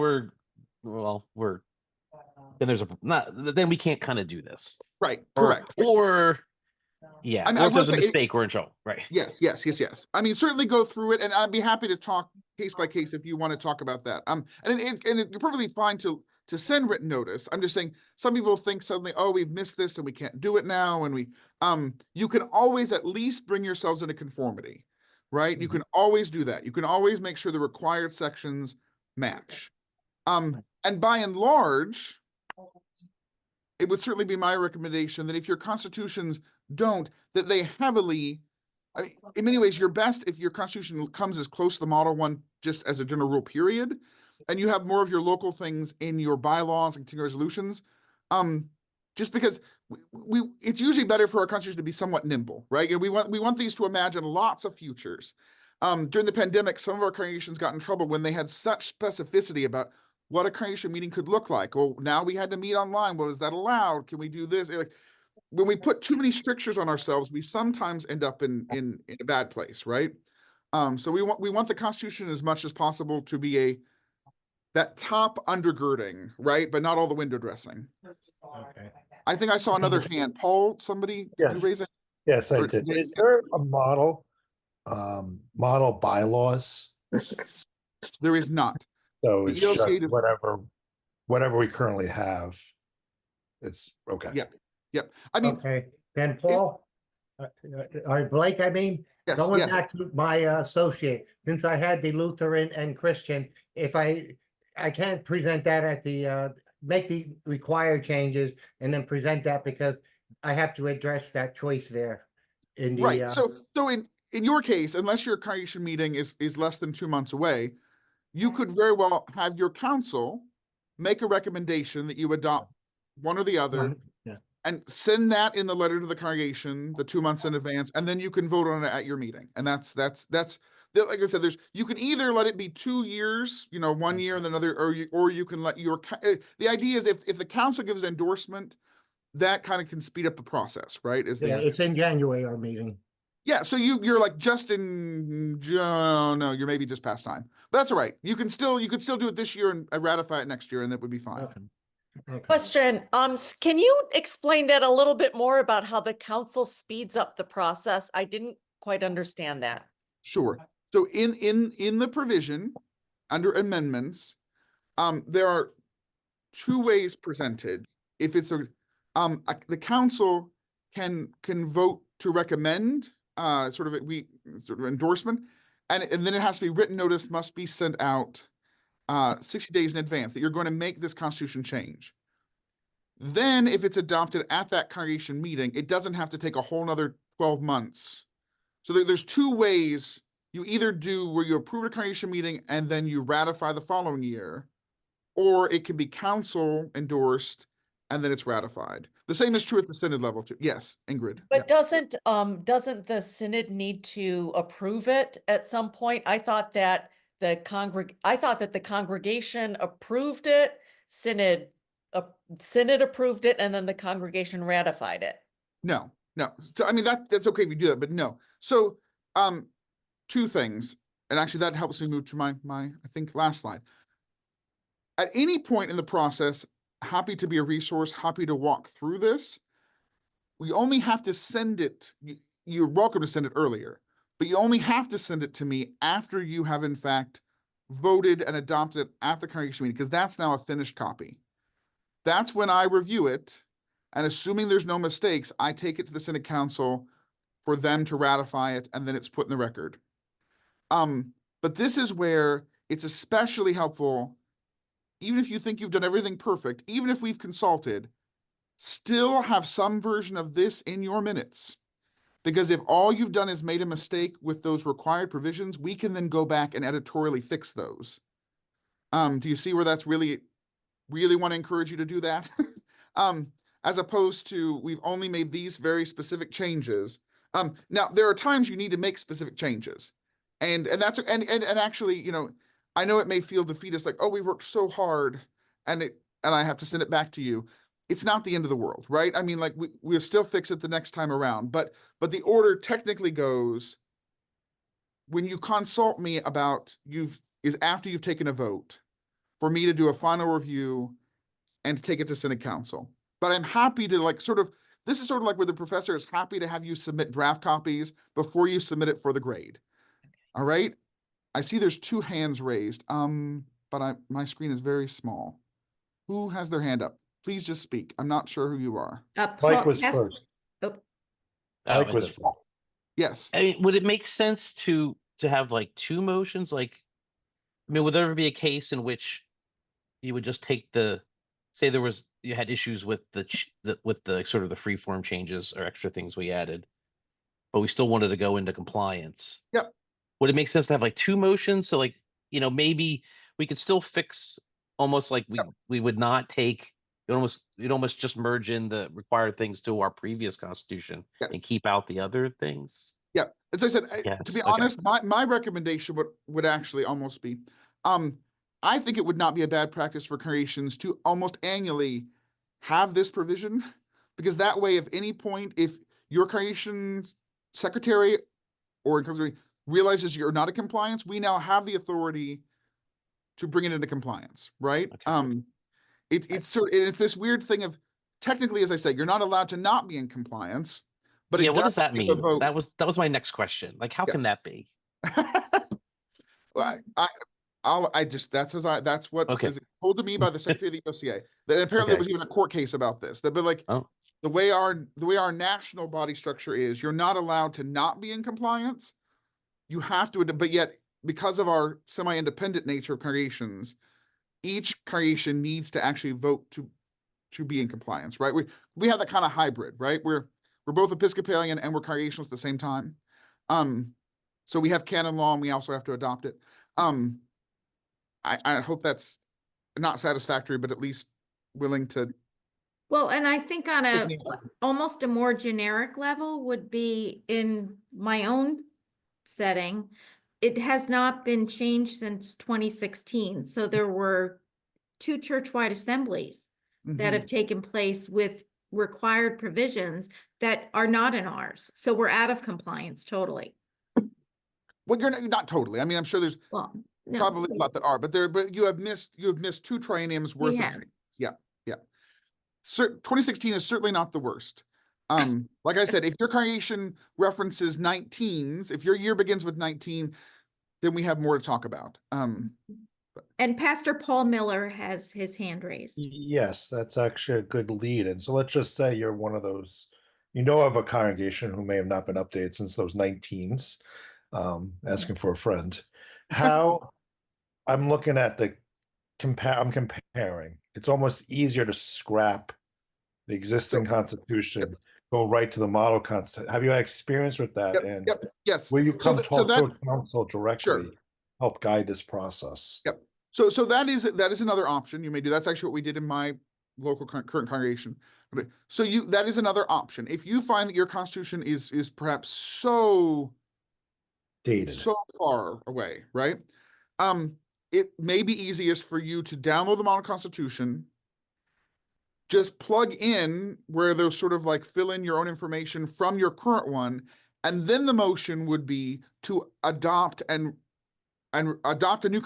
then we can't kind of do this. right? Or- Correct. Or yeah, I mean, or I if will there's a say it- mistake, we're in trouble, right? Yes. I mean, certainly go through it, and I'd be happy to talk case by case if you want to talk about that. You're perfectly fine to send written notice. I'm just saying some people think suddenly, oh, we've missed this and we can't do it now, and you can always at least bring yourselves into conformity, right? You can always do that. You can always make sure the required sections match. And by and large, it would certainly be my recommendation that if your constitutions don't, that they heavily, I mean, in many ways, you're best if your constitution comes as close to the model one, just as a general rule, period, and you have more of your local things in your bylaws and continuing resolutions. Just because it's usually better for our constitution to be somewhat nimble, right? And we want these to imagine lots of futures. During the pandemic, some of our congregations got in trouble when they had such specificity about what a congregation meeting could look like. Oh, now we had to meet online. Well, is that allowed? Can we do this? Like, when we put too many strictures on ourselves, we sometimes end up in a bad place, right? So we want the Constitution as much as possible to be that top undergirding, right? But not all the window dressing. Okay. I think I saw another hand. Paul, somebody, did Yes. you raise it? Yes, I Or- did. Is there a model bylaws? There is not. So The it's just ELCA does- whatever we currently have. It's okay. Yep. I mean, Okay, then Paul, or Blake, I mean, yes, going yes. back to my associate, since I had the Lutheran and Christian, if I can't present that at the, make the required changes and then present that because I have to address that choice there in the. Right. So in your case, unless your congregation meeting is less than 2 months away, you could very well have your council make a recommendation that you adopt one or the other, Yeah. and send that in the letter to the congregation the 2 months in advance, and then you can vote on it at your meeting. And that's like I said, you can either let it be 2 years, 1 year and then another, or you can let the idea is if the council gives an endorsement, that kind of can speed up the process, right? Yeah, it's in January, our meeting. Yeah, so you're like just in no, you're maybe just past time. But that's all right. You could still do it this year and ratify it next year, and that would be fine. Okay. Question, can you explain that a little bit more about how the council speeds up the process? I didn't quite understand that. Sure. So in the provision under amendments, there are 2 ways presented. If it's the council can vote to recommend sort of endorsement, and then it has to be written notice must be sent out 60 days in advance that you're going to make this constitution change. Then if it's adopted at that congregation meeting, it doesn't have to take a whole nother 12 months. So there's 2 ways. You either do where you approve a congregation meeting and then you ratify the following year, or it can be council endorsed and then it's ratified. The same is true at the synod level too. Yes, Ingrid. But doesn't the synod need to approve it at some point? I thought that the congregation approved it, synod approved it, and then the congregation ratified it. No. So I mean that's okay if you do that, but no. So 2 things, and actually that helps me move to my I think last slide. At any point in the process, happy to be a resource, happy to walk through this. We only have to send it. You're welcome to send it earlier, but you only have to send it to me after you have in fact voted and adopted it at the congregation meeting, because that's now a finished copy. That's when I review it, and assuming there's no mistakes, I take it to the Synod Council for them to ratify it, and then it's put in the record. But this is where it's especially helpful, even if you think you've done everything perfect, even if we've consulted, still have some version of this in your minutes. Because if all you've done is made a mistake with those required provisions, we can then go back and editorially fix those. Do you see where that's really want to encourage you to do that? As opposed to, we've only made these very specific changes. Now there are times you need to make specific changes. And that's, and actually, you know, I know it may feel defeatist, like, oh, we worked so hard and I have to send it back to you. It's not the end of the world, right? I mean, like, we'll still fix it the next time around, but the order technically goes, when you consult me about is after you've taken a vote, for me to do a final review and to take it to Synod Council. But I'm happy to, like, this is sort of like where the professor is happy to have you submit draft copies before you submit it for the grade. All right. I see there's 2 hands raised, but my screen is very small. Who has their hand up? Please just speak. I'm not sure who you are. Mike was first. Mike it was doesn't- first. Yes. I mean, would it make sense to have like 2 motions? Like, I mean, would there ever be a case in which you would just take say you had issues with the sort of the free form changes or extra things we added, but we still wanted to go into compliance? Yep. Would it make sense to have like 2 motions? So, like, you know, maybe we could still fix, almost like we would not take, you'd almost just merge in the required things to our previous constitution and keep out the other things. Yeah. As I said, to be okay. honest, my recommendation would actually almost be, I think it would not be a bad practice for congregations to almost annually have this provision, because that way, if any point, if your congregation secretary or realizes you're not in compliance, we now have the authority to bring it into compliance, right? Okay. It's this weird thing of, technically, as I said, you're not allowed to not be in compliance, but yeah, it what does does that give a mean? vote. That was my next question. Like, how can that be? Well, that's what Okay. is told to me by the secretary of the OCA. That apparently there was even a court case about this. That, but like, the way our national body structure is, you're not allowed to not be in compliance. You have to, but yet, because of our semi-independent nature of congregations, each congregation needs to actually vote to be in compliance, right? We have that kind of hybrid, right? We're both Episcopalian and we're congregational at the same time. So we have canon law and we also have to adopt it. I hope that's not satisfactory, but at least willing to. Well, and I think on almost a more generic level would be in my own setting. It has not been changed since 2016. So there were 2 churchwide assemblies that have taken place with required provisions that are not in ours. So we're out of compliance totally. Well, you're not totally. I mean, I'm sure there's probably a lot that are, but you have missed 2 trienniums worth of changes. Yeah. 2016 is certainly not the worst. Like I said, if your congregation references 19s, if your year begins with 19, then we have more to talk about. And Pastor Paul Miller has his hand raised. Yes, that's actually a good lead. And so let's just say you're one of those, of a congregation who may have not been updated since those 19s, asking for a friend. How I'm looking at I'm comparing. It's almost easier to scrap the existing constitution, go right to the model constitution. Have you had experience with that? Yes. Will you come talk to a council directly, help guide this process? Yep. So that is another option you may do. That's actually what we did in my local current congregation. So that is another option. If you find that your constitution is perhaps so dated, so far away, right? It may be easiest for you to download the model constitution, just plug in where those sort of like fill in your own information from your current one, and then the motion would be to adopt a new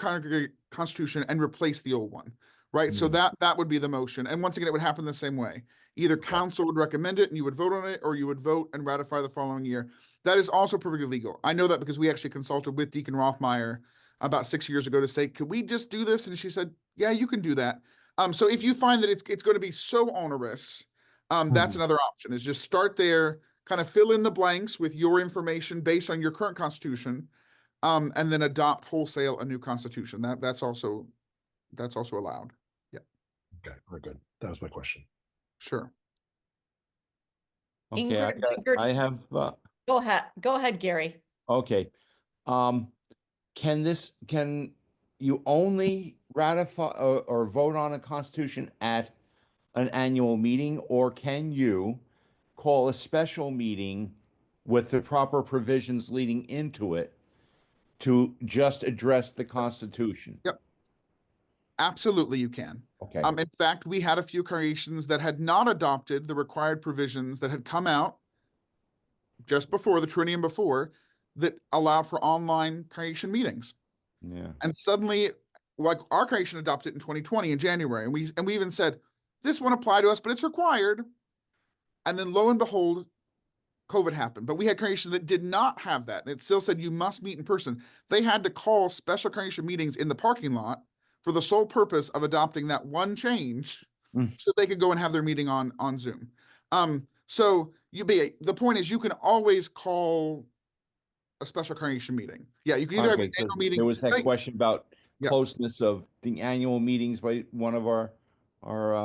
constitution and replace the old one, right? So that would be the motion. And once again, it would happen the same way. Either council would recommend it and you would vote on it, or you would vote and ratify the following year. That is also perfectly legal. I know that because we actually consulted with Deacon Rothmeyer about 6 years ago to say, could we just do this? And she said, yeah, you can do that. So if you find that it's going to be so onerous, that's another option, is just start there, kind of fill in the blanks with your information based on your current constitution, and then adopt wholesale a new constitution. That's also allowed. Yeah, Okay, very good. That was my question. sure. Okay, Ingrid, I have, Go ahead, Gary. okay. Can you only ratify or vote on a constitution at an annual meeting, or can you call a special meeting with the proper provisions leading into it to just address the Constitution? Yep. Absolutely, you can. Okay. In fact, we had a few congregations that had not adopted the required provisions that had come out just before the Triennium before, that allowed for online congregation meetings. Yeah. And suddenly, like, our congregation adopted it in 2020 in January, and we even said, this won't apply to us, but it's required. And then lo and behold, COVID happened. But we had congregations that did not have that, and it still said you must meet in person. They had to call special congregation meetings in the parking lot for the sole purpose of adopting that one change, so they could go and have their meeting on Zoom. So the point is, you can always call a special congregation meeting. Yeah, you can either have an annual meeting. There was that question about Yeah. closeness of the annual meetings by one of our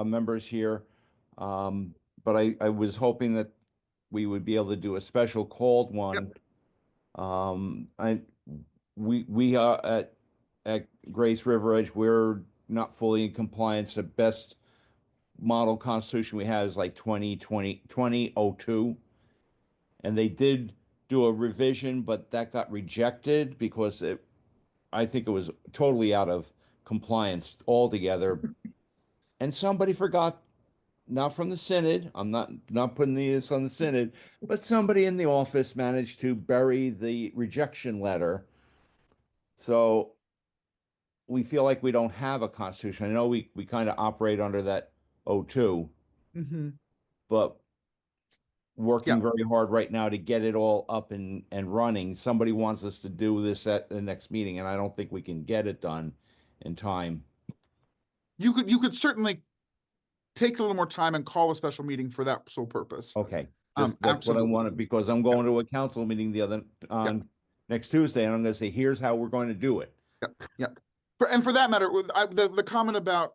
members here. But I was hoping that we would be able to do a special called one. We are at Grace River Edge, we're not fully in compliance. The best model constitution we have is like 2002. And they did do a revision, but that got rejected because I think it was totally out of compliance altogether. And somebody forgot, not from the Synod, I'm not putting this on the Synod, but somebody in the office managed to bury the rejection letter. So we feel like we don't have a constitution. I know we kind of operate under that 02, but working very hard right now to get it all up and running. Somebody wants us to do this at the next meeting, and I don't think we can get it done in time. You could certainly take a little more time and call a special meeting for that sole purpose. Okay. That's what I wanted, because I'm going to a council meeting next Tuesday, and I'm going to say, here's how we're going to do it. Yep. And for that matter, the comment about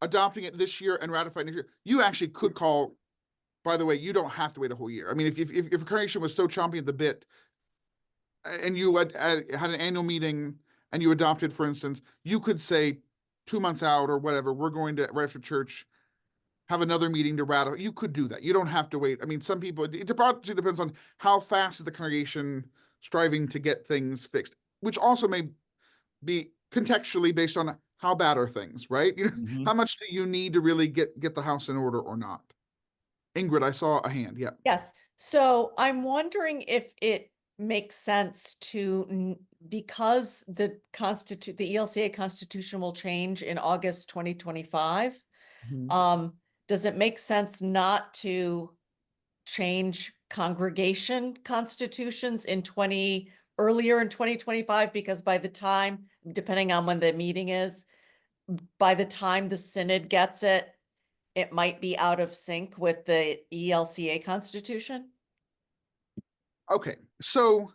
adopting it this year and ratifying next year, you actually could call. By the way, you don't have to wait a whole year. I mean, if a congregation was so chomping at the bit, and you had an annual meeting and you adopted, for instance, you could say 2 months out or whatever, we're going to, right after church, have another meeting to ratify. You could do that. You don't have to wait. I mean, some people, it depends on how fast is the congregation striving to get things fixed, which also may be contextually based on how bad are things, right? You know, how much do you need to really get the house in order or not? Ingrid, I saw a hand. Yeah. Yes. So I'm wondering if it makes sense to, because the ELCA constitution will change in August 2025. Does it make sense not to change congregation constitutions earlier in 2025? Because by the time, depending on when the meeting is, by the time the Synod gets it, it might be out of sync with the ELCA constitution? Okay, so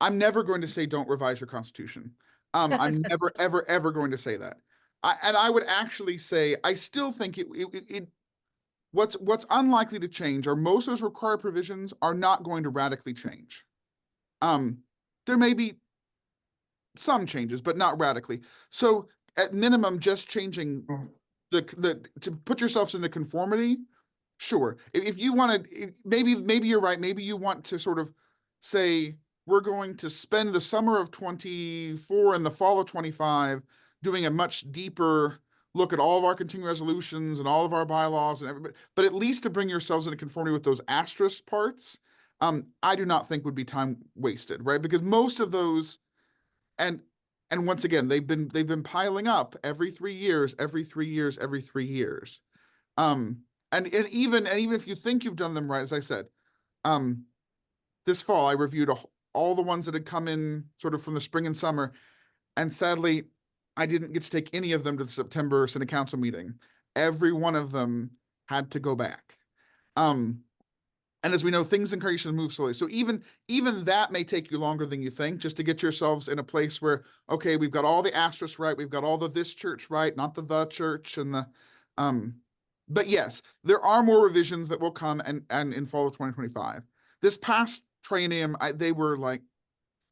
I'm never going to say don't revise your constitution. I'm never, ever, ever going to say that. I would actually say, I still think what's unlikely to change are most of those required provisions are not going to radically change. There may be some changes, but not radically. So at minimum, just changing to put yourselves into conformity. Sure. If you want to, maybe you're right. Maybe you want to sort of say, we're going to spend the summer of 24 and the fall of 25 doing a much deeper look at all of our continuing resolutions and all of our bylaws and everybody, but at least to bring yourselves into conformity with those asterisk parts, I do not think would be time wasted, right? Because most of those, and once again, they've been piling up every 3 years, every 3 years, every 3 years. And even if you think you've done them right, as I said, this fall, I reviewed all the ones that had come in sort of from the spring and summer. And sadly, I didn't get to take any of them to the September Synod Council meeting. Every one of them had to go back. And as we know, things in congregations move slowly. So even that may take you longer than you think, just to get yourselves in a place where, okay, we've got all the asterisks right, we've got all this church right, not the church and the but yes, there are more revisions that will come and in fall of 2025. This past triennium, they were like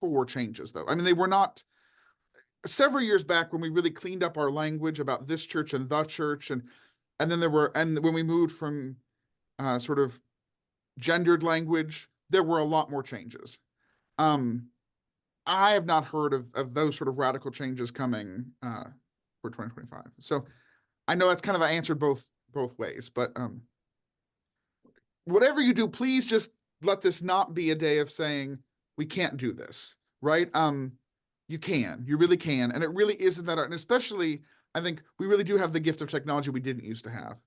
4 changes though. I mean, they were not several years back when we really cleaned up our language about this church and the church, and then when we moved from sort of gendered language, there were a lot more changes. I have not heard of those sort of radical changes coming for 2025. So I know that's kind of answered both ways, but whatever you do, please just let this not be a day of saying we can't do this, right? You really can, and it really isn't that hard. And especially, I think we really do have the gift of technology we didn't used to have.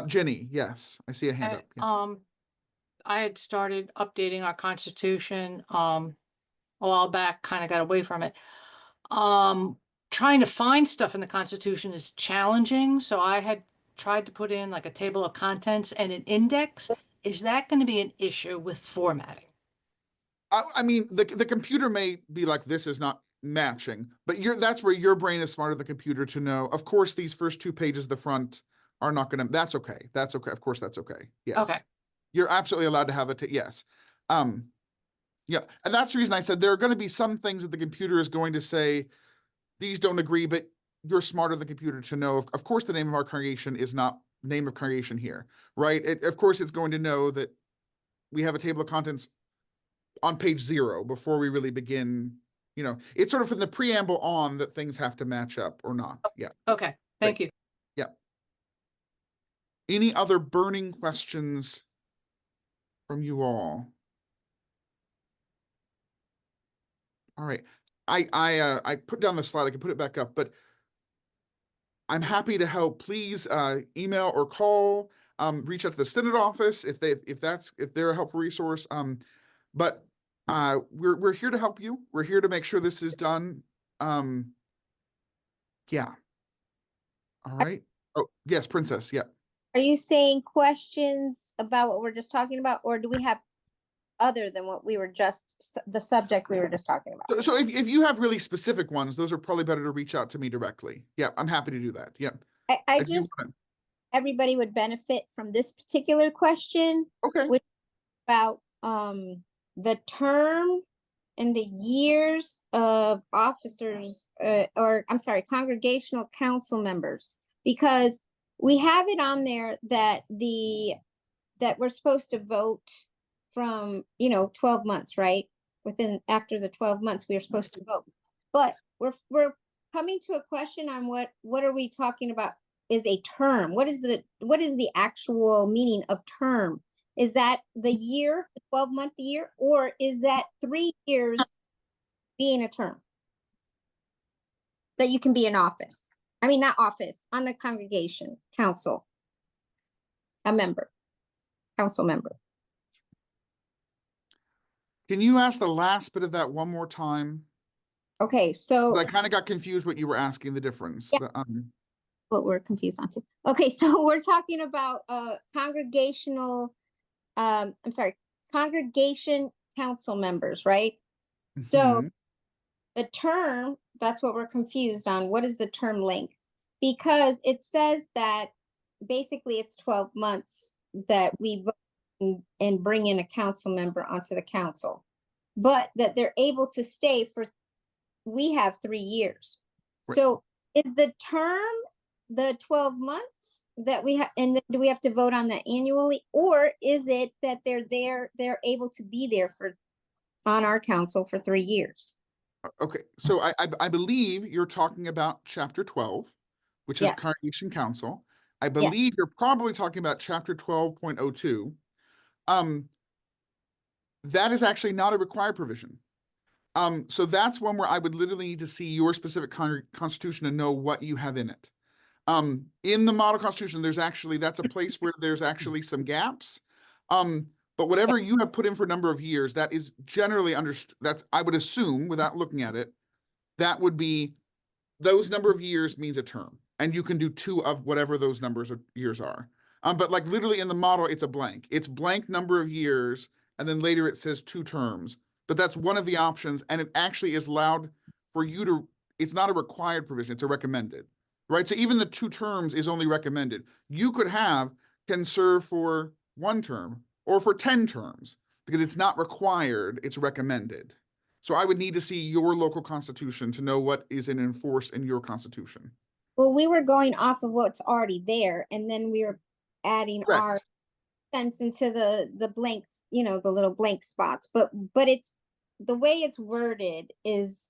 Jenny, yes, I see a hand up. Yeah. I had started updating our constitution a while back, kind of got away from it. Trying to find stuff in the constitution is challenging, so I had tried to put in like a table of contents and an index. Is that going to be an issue with formatting? I mean, the computer may be like, this is not matching, but that's where your brain is smarter than the computer to know, of course, these first 2 pages of the front are not going to, that's okay. That's okay. Of course, that's okay. Yes. Okay. You're absolutely allowed to have it. Yes. Yeah. And that's the reason I said there are going to be some things that the computer is going to say, these don't agree, but you're smarter than the computer to know, of course, the name of our congregation is not name of congregation here, right? Of course, it's going to know that we have a table of contents on page 0 before we really begin. It's sort of from the preamble on that things have to match up or not. Yeah. Okay. Thank you. Yeah. Any other burning questions from you all? All right. I put down the slide. I can put it back up, but I'm happy to help. Please email or call. Reach out to the Synod office if they're a helpful resource. But we're here to help you. We're here to make sure this is done. Yeah. All right. Oh, yes, Princess. Yeah. Are you saying questions about what we're just talking about, or do we have other than what we were the subject we were just talking about? So if you have really specific ones, those are probably better to reach out to me directly. Yeah, I'm happy to do that. Yeah. I just, everybody would benefit from this particular question. Okay. Which about the term and the years of officers, congregational council members, because we have it on there that we're supposed to vote from 12 months, right? After the 12 months we are supposed to vote, but we're coming to a question on what are we talking about is a term. What is the actual meaning of term? Is that the year, the 12-month year, or is that 3 years being a term that you can be in office? I mean, not office, on the congregation, council, council member. Can you ask the last bit of that one more time? Okay, so I kind of got confused what you were asking, the difference. Yeah. What we're confused on too. Okay, so we're talking about congregation council members, right? So the term, that's what we're confused on. What is the term length? Because it says that basically it's 12 months that we vote and bring in a council member onto the council, but that they're able to stay we have 3 years. Right. So is the term the 12 months that we have, and do we have to vote on that annually, or is it that they're able to be there on our council for 3 years? Okay, so I believe you're talking about chapter 12, which is Yes. Congregation Council. I believe you're probably talking about chapter 12.02. That is actually not a required provision. So that's one where I would literally need to see your specific constitution and know what you have in it. In the model constitution, that's a place where there's actually some gaps. But whatever you have put in for number of years, that is generally understood. That's, I would assume, without looking at it, that would be, those number of years means a term, and you can do 2 of whatever those numbers of years are. But like literally in the model, it's a blank. It's blank number of years, and then later it says 2 terms. But that's one of the options, and it actually is allowed for you to, it's not a required provision, it's a recommended, right? So even the 2 terms is only recommended. You could have, can serve for 1 term or for 10 terms, because it's not required, it's recommended. So I would need to see your local constitution to know what is in force in your constitution. Well, we were going off of what's already there, and then we were adding our Correct. sense into the blanks, you know, the little blank spots. But it's the way it's worded is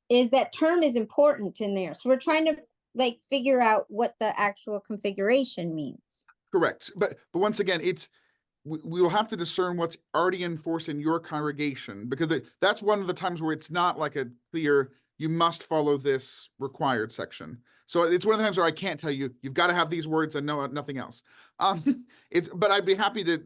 that term is important in there. So we're trying to like figure out what the actual configuration means. Correct. But once again, it's, we will have to discern what's already in force in your congregation, because that's one of the times where it's not like a clear, you must follow this required section. So it's one of the times where I can't tell you, you've got to have these words and no, nothing else. But I'd be happy to,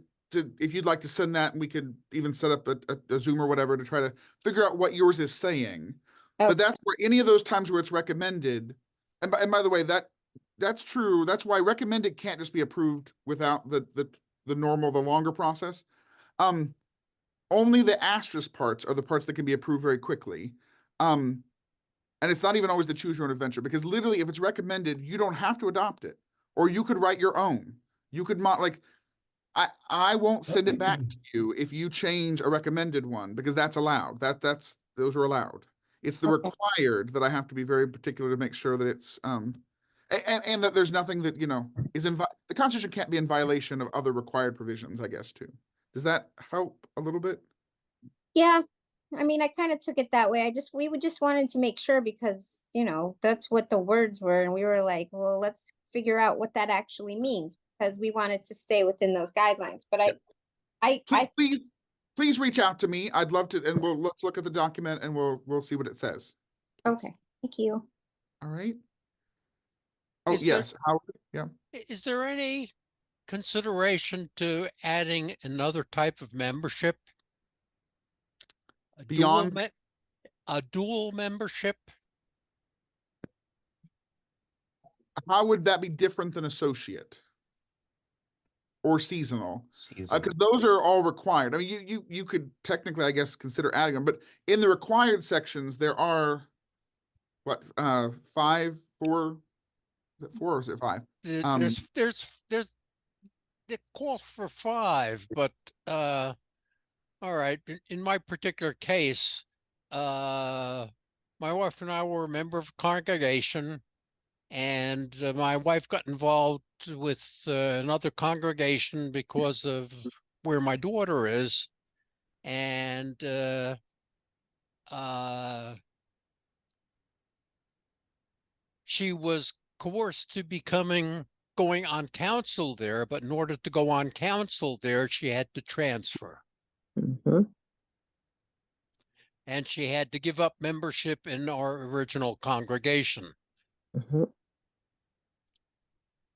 if you'd like to send that, and we could even set up a Zoom or whatever to try to figure out what yours is saying. Okay. But that's where any of those times where it's recommended, and by the way, that's true. That's why recommended can't just be approved without the normal, the longer process. Only the asterisk parts are the parts that can be approved very quickly. And it's not even always the choose your own adventure, because literally if it's recommended, you don't have to adopt it, or you could write your own. You could like, I won't send it back to you if you change a recommended one, because that's allowed. Those are allowed. It's the Okay. required that I have to be very particular to make sure that it's, and that there's nothing that, you know, is the Constitution can't be in violation of other required provisions, I guess, too. Does that help a little bit? Yeah. I mean, I kind of took it that way. We just wanted to make sure, because, you know, that's what the words were. And we were like, well, let's figure out what that actually means, because we wanted to stay within those guidelines. But Please reach out to me. I'd love to, and let's look at the document and we'll see what it says. okay. Thank you. All right. Oh, Is there- yes. Howard? Yeah. Is there any consideration to adding another type of membership? Beyond a dual membership? How would that be different than associate or seasonal? Because those are all required. I mean, you could technically, I guess, consider adding them, but in the required sections, there are what, 5, 4, is it 4 or is it 5? There's it calls for 5, but all right. In my particular case, my wife and I were a member of a congregation, and my wife got involved with another congregation because of where my daughter is, and she was coerced to going on council there, but in order to go on council there, she had to transfer. And she had to give up membership in our original congregation.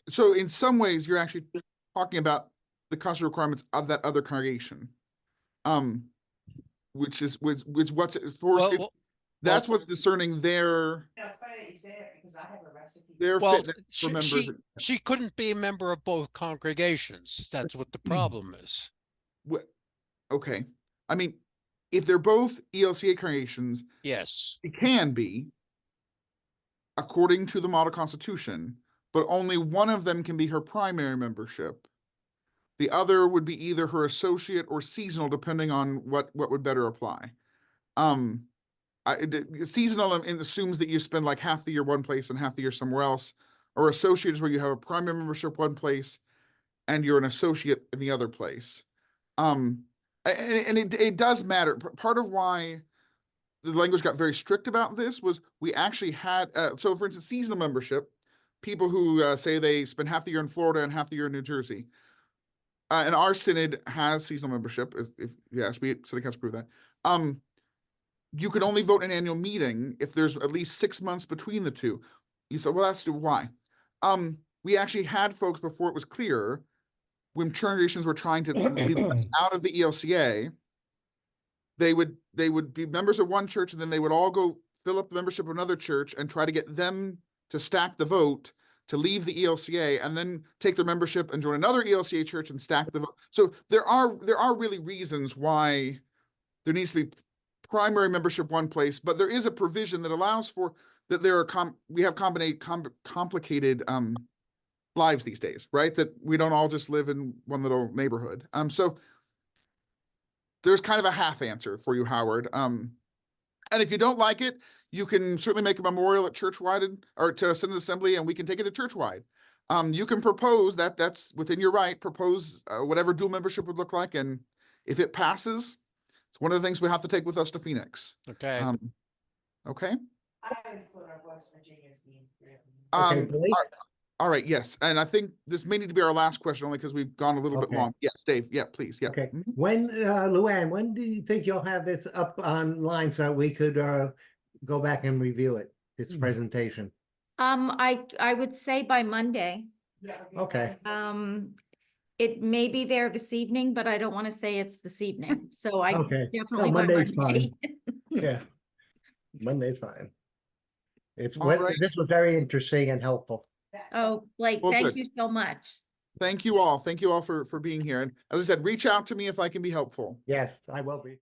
So in some ways, you're actually talking about the constitutional requirements of that other congregation, which is what's forced. That's what's discerning their fitness for members. She couldn't be a member of both congregations. That's what the problem is. Okay. I mean, if they're both ELCA congregations, yes, it can be according to the model constitution, but only one of them can be her primary membership. The other would be either her associate or seasonal, depending on what would better apply. Seasonal assumes that you spend like half the year one place and half the year somewhere else, or associate is where you have a primary membership one place and you're an associate in the other place. And it does matter. Part of why the language got very strict about this was we actually had, so for instance, seasonal membership, people who say they spend half the year in Florida and half the year in New Jersey. And our synod has seasonal membership. Yes, synod council approve that. You can only vote in an annual meeting if there's at least 6 months between the two. You said, well, that's why. We actually had folks before it was clear when congregations were trying to be out of the ELCA, they would be members of one church and then they would all go fill up the membership of another church and try to get them to stack the vote to leave the ELCA and then take their membership and join another ELCA church and stack the vote. So there are really reasons why there needs to be primary membership one place, but there is a provision that allows for that there are we have complicated lives these days, right? That we don't all just live in one little neighborhood. So there's kind of a half answer for you, Howard. And if you don't like it, you can certainly make a memorial at churchwide or to Synod Assembly, and we can take it to churchwide. You can propose that's within your right, propose whatever dual membership would look like. And if it passes, it's one of the things we have to take with us to Phoenix. Okay. Okay. Okay, Billy? All right. Yes. And I think this may need to be our last question only because we've gone a little bit Okay. long. Yes, Dave. Yeah, please. Yeah. Okay, Mhm. when, Luann, when do you think you'll have this up online so we could go back and review it, this presentation? I would say by Monday. Okay, It may be there this evening, but I don't want to say it's this evening. So I Okay. No, definitely by Monday's Monday. yeah. Monday's fine. All right. This was very interesting and helpful. Oh, Blake, Well, thank good. you so much. Thank you all. Thank you all for being here. And as I said, reach out to me if I can be helpful. Yes, I will be.